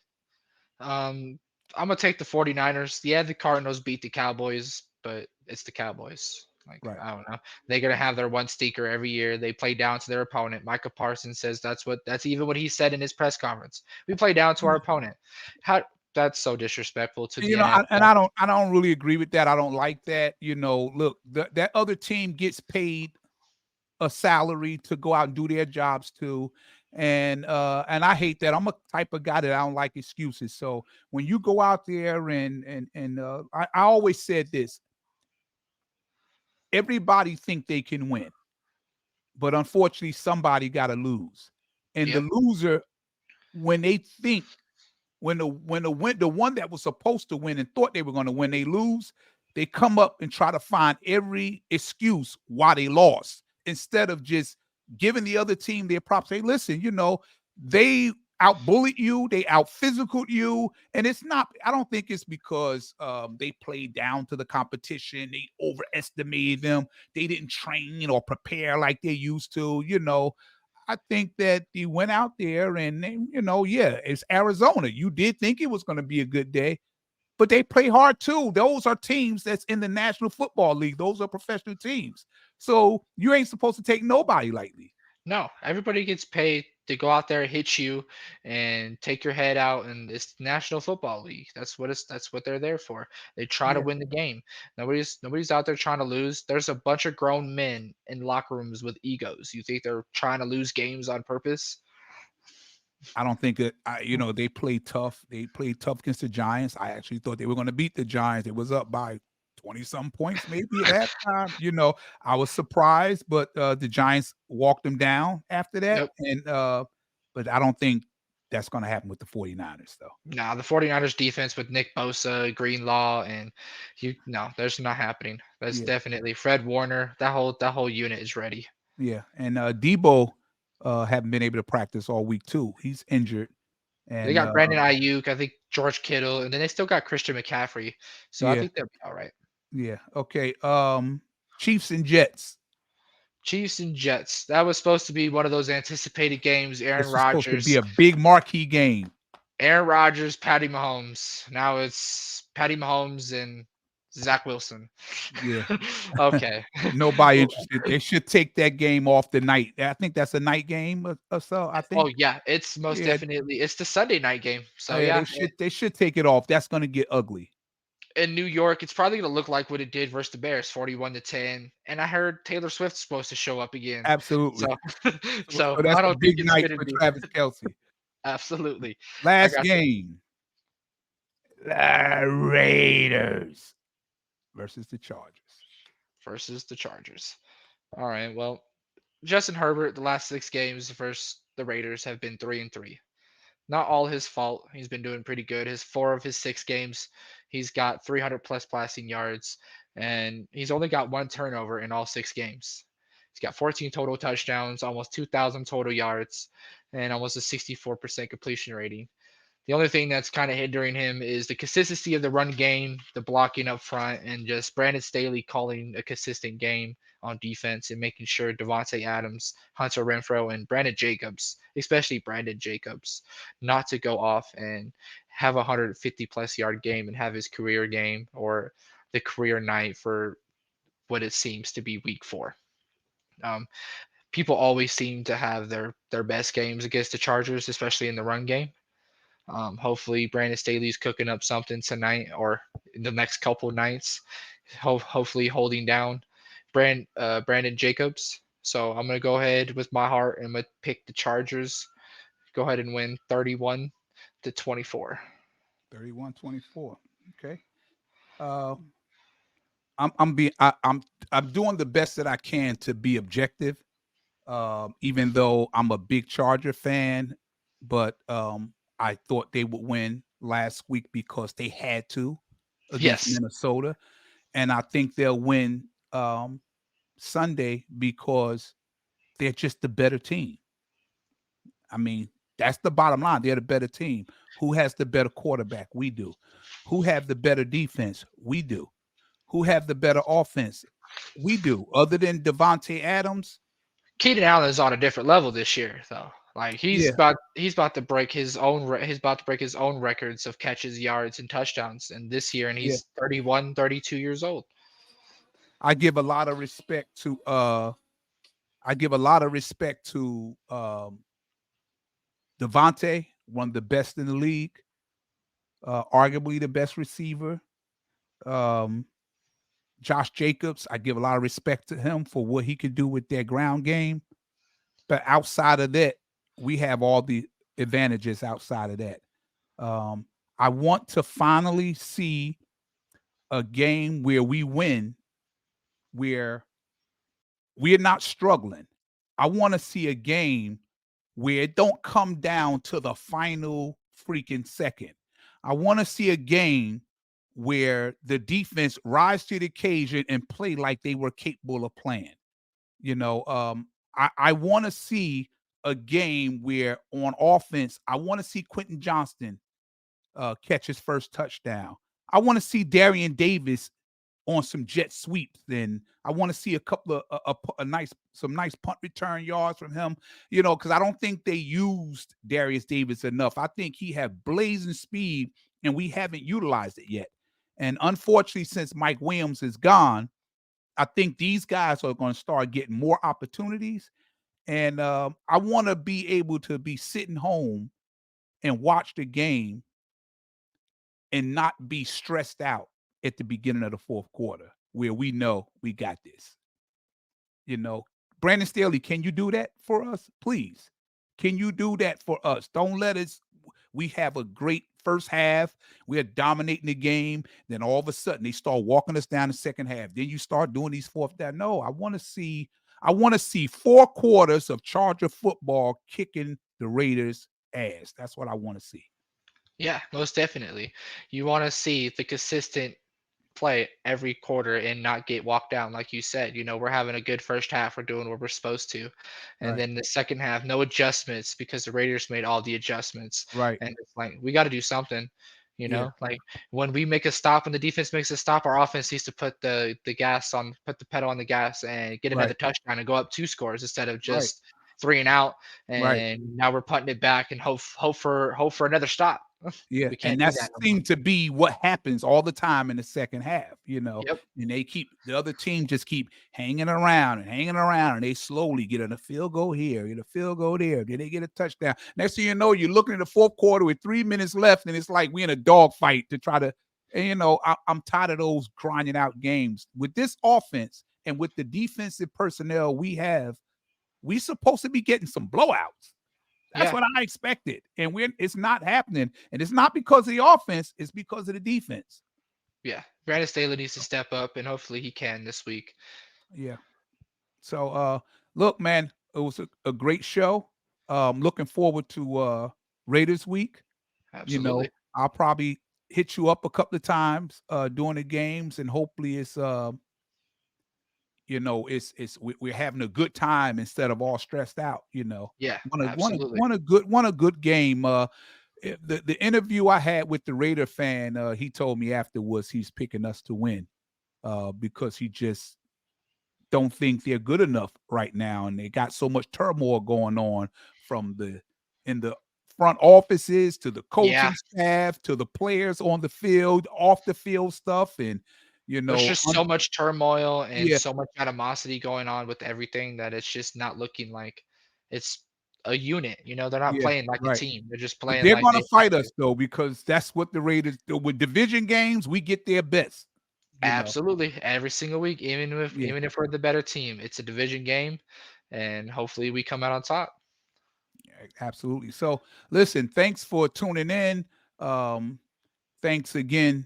Um, I'm gonna take the 49ers. Yeah, the Cardinals beat the Cowboys, but it's the Cowboys. Like, Right. I don't know. They're gonna have their one stinker every year. They play down to their opponent. Micah Parsons says that's even what he said in his press conference. We play down to our opponent. How That's so disrespectful to the And NFL. I don't really agree with that. I don't like that. Look, that other team gets paid a salary to go out and do their jobs too. And I hate that. I'm a type of guy that I don't like excuses. So when you go out there I always said this, everybody think they can win, but unfortunately somebody got to lose. And the Yep. loser, when they think the one that was supposed to win and thought they were going to win, they lose. They come up and try to find every excuse why they lost instead of just giving the other team their props. Hey, listen, they out bullied you, they out physical you, and it's not. I don't think it's because they played down to the competition. They overestimated them. They didn't train or prepare like they used to. I think that he went out there and yeah, it's Arizona. You did think it was going to be a good day, but they play hard too. Those are teams that's in the National Football League. Those are professional teams. So you ain't supposed to take nobody lightly. No, everybody gets paid to go out there, hit you, and take your head out. And it's National Football League. That's what they're there for. They try to Yeah, win the game. Nobody's out there trying to lose. There's a bunch of grown men in locker rooms with egos. You think they're trying to lose games on purpose? I don't think it. They played tough. They played tough against the Giants. I actually thought they were going to beat the Giants. It was up by 20 some points, maybe at halftime. I was surprised, but the Giants walked them down after that. Yep. But I don't think that's going to happen with the 49ers, though. Nah, the 49ers defense with Nick Bosa, Greenlaw, and no, there's not happening. That's Yeah, definitely Fred Warner. That whole unit is ready. yeah. And Debo haven't been able to practice all week too. He's injured, They and got Brandon Ayuk, I think George Kittle, and then they still got Christian McCaffrey. So I yeah, think they'll be all right. yeah. Okay. Chiefs and Jets. Chiefs and Jets. That was supposed to be one of those anticipated games. This was supposed to be a big marquee game. Aaron Rodgers, Patty Mahomes. Now it's Patty Mahomes and Zach Wilson. Yeah. Okay. Nobody Well, interested. They should take that game off the night. I think that's a night game or so. I think. oh yeah, it's most Yeah. definitely it's the Sunday night game. So Yeah. They yeah, should. They should take it off. That's going to get ugly. in New York, it's probably gonna look like what it did versus the Bears, 41-10. And I heard Taylor Swift's supposed to show up again. So Absolutely. So so that's I a don't think big it's night gonna for be Travis Kelsey. absolutely. I Last got the game. The Raiders versus the Chargers. versus the Chargers. All right. Well, Justin Herbert, the last 6 games versus the Raiders have been 3-3. Not all his fault. He's been doing pretty good. His 4 of his 6 games, he's got 300 plus passing yards, and he's only got one turnover in all 6 games. He's got 14 total touchdowns, almost 2,000 total yards, and almost a 64% completion rating. The only thing that's kind of hindering him is the consistency of the run game, the blocking up front, and just Brandon Staley calling a consistent game on defense and making sure Devontae Adams, Hunter Renfro, and Brandon Jacobs, especially Brandon Jacobs, not to go off and have a 150 plus yard game and have his career game or the career night for what it seems to be week 4. Um, People always seem to have their best games against the Chargers, especially in the run game. Hopefully, Brandon Staley's cooking up something tonight or in the next couple nights. Hopefully, holding down Brandon Jacobs. So I'm gonna go ahead with my heart and I'm gonna pick the Chargers. Go ahead and win 31-24. 31-24. Okay. Uh, I'm doing the best that I can to be objective. Even though I'm a big Charger fan, but I thought they would win last week because they had to against Yes, Minnesota, and I think they'll win Sunday because they're just the better team. I mean, that's the bottom line. They're the better team. Who has the better quarterback? We do. Who have the better defense? We do. Who have the better offense? We do. Other than Devontae Adams, Keenan Allen is on a different level this year, though. Like Yeah, he's about to break he's about to break his own records of catches, yards, and touchdowns and this year, and yeah. he's 31, 32 years old. I give a lot of respect to I give a lot of respect to Devontae, one of the best in the league, arguably the best receiver. Um, Josh Jacobs, I give a lot of respect to him for what he could do with their ground game. But outside of that, we have all the advantages outside of that. Um, I want to finally see a game where we win, where we're not struggling. I want to see a game where it don't come down to the final freaking second. I want to see a game where the defense rise to the occasion and play like they were capable of playing. You know, I want to see a game where on offense, I want to see Quentin Johnston catch his first touchdown. I want to see Darian Davis on some jet sweeps. And I want to see a couple of a nice some nice punt return yards from him. You know, because I don't think they used Darius Davis enough. I think he had blazing speed, and we haven't utilized it yet. And unfortunately, since Mike Williams is gone, I think these guys are going to start getting more opportunities. And I want to be able to be sitting home and watch the game and not be stressed out at the beginning of the fourth quarter where we know we got this. You know, Brandon Staley, can you do that for us? Please. Can you do that for us? Don't let us we have a great first half. We're dominating the game. Then all of a sudden they start walking us down the second half. Then you start doing these fourth down. No, I want to see 4 quarters of Charger football kicking the Raiders ass. That's what I want to see. Yeah, most definitely. You want to see the consistent play every quarter and not get walked down, like you said. We're having a good first half. We're doing what we're supposed to, and Right. then the second half, no adjustments because the Raiders made all the adjustments, Right. and it's like we got to do something. Yeah. Like when we make a stop, when the defense makes a stop, our offense needs to put the pedal on the gas and get another Right. touchdown and go up 2 scores instead of Right. just three and out. Right. And now we're putting it back and hope for another stop. Yeah, We can't and do that that no more. seems to be what happens all the time in the second half, Yep. and they keep the other team just keep hanging around, and they slowly get a field goal here, get a field goal there, then they get a touchdown. Next thing you know, you're looking at the fourth quarter with 3 minutes left, and it's like we in a dogfight to try to, and I'm tired of those grinding out games. With this offense and with the defensive personnel we have, we supposed to be getting some blowouts. That's Yeah. what I expected, and it's not happening, and it's not because of the offense, it's because of the defense. Yeah, Brandon Staley needs to step up, and hopefully he can this week. Yeah. So, look, man, it was a great show. Looking forward to Raiders week. Absolutely. I'll probably hit you up a couple of times during the games, and hopefully we're having a good time instead of all stressed out. Yeah, Want a want a absolutely. want a good game. The interview I had with the Raider fan, he told me afterwards he's picking us to win because he just don't think they're good enough right now, and they got so much turmoil going on from the in the front offices to the Yeah, coaching staff to the players on the field, off the field stuff, and you there's know, just so much turmoil and yeah, so much animosity going on with everything that it's just not looking like it's a unit. They're not yeah, playing like a right. team. They're just But playing they're like gonna they have fight to. us though because that's what the Raiders do. With division games, we get their best. You know, Absolutely, every single week, even if yeah. even if we're the better team, it's a division game, and hopefully we come out on top. Absolutely. So, listen, thanks for tuning in. Um, thanks again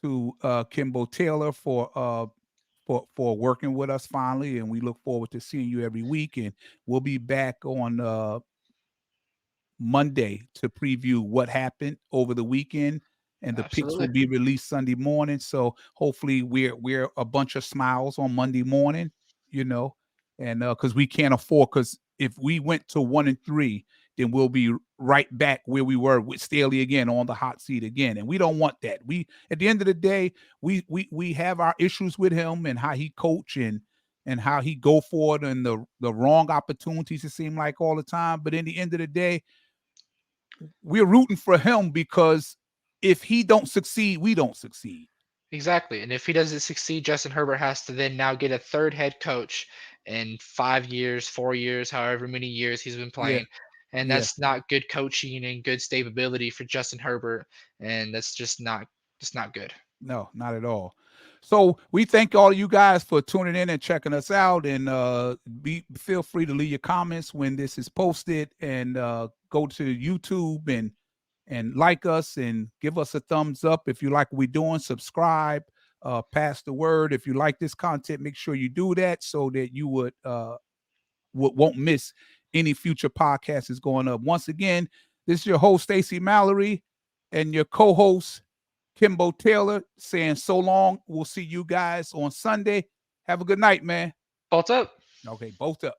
to Kimbo Taylor for working with us finally, and we look forward to seeing you every week. And we'll be back on Monday to preview what happened over the weekend, and the picks will Absolutely. be released Sunday morning. So hopefully we're a bunch of smiles on Monday morning, you know, and because we can't afford because if we went to 1-3, then we'll be right back where we were with Staley again on the hot seat again, and we don't want that. We at the end of the day, we have our issues with him and how he coach and how he go for it and the wrong opportunities it seemed like all the time. But in the end of the day, we're rooting for him because if he don't succeed, we don't succeed. Exactly. And if he doesn't succeed, Justin Herbert has to then now get a third head coach in 5 years, 4 years, however many years he's been Yeah, playing. And yeah. that's not good coaching and good stability for Justin Herbert. And that's just not good. No, not at all. So we thank all of you guys for tuning in and checking us out. And be feel free to leave your comments when this is posted, and go to YouTube and like us and give us a thumbs up if you like what we're doing. Subscribe, pass the word. If you like this content, make sure you do that so that you won't miss any future podcasts is going up. Once again, this is your host Stacy Mallory and your co-host Kimbo Taylor saying so long. We'll see you guys on Sunday. Have a good night, man. Fault up. Okay, both up.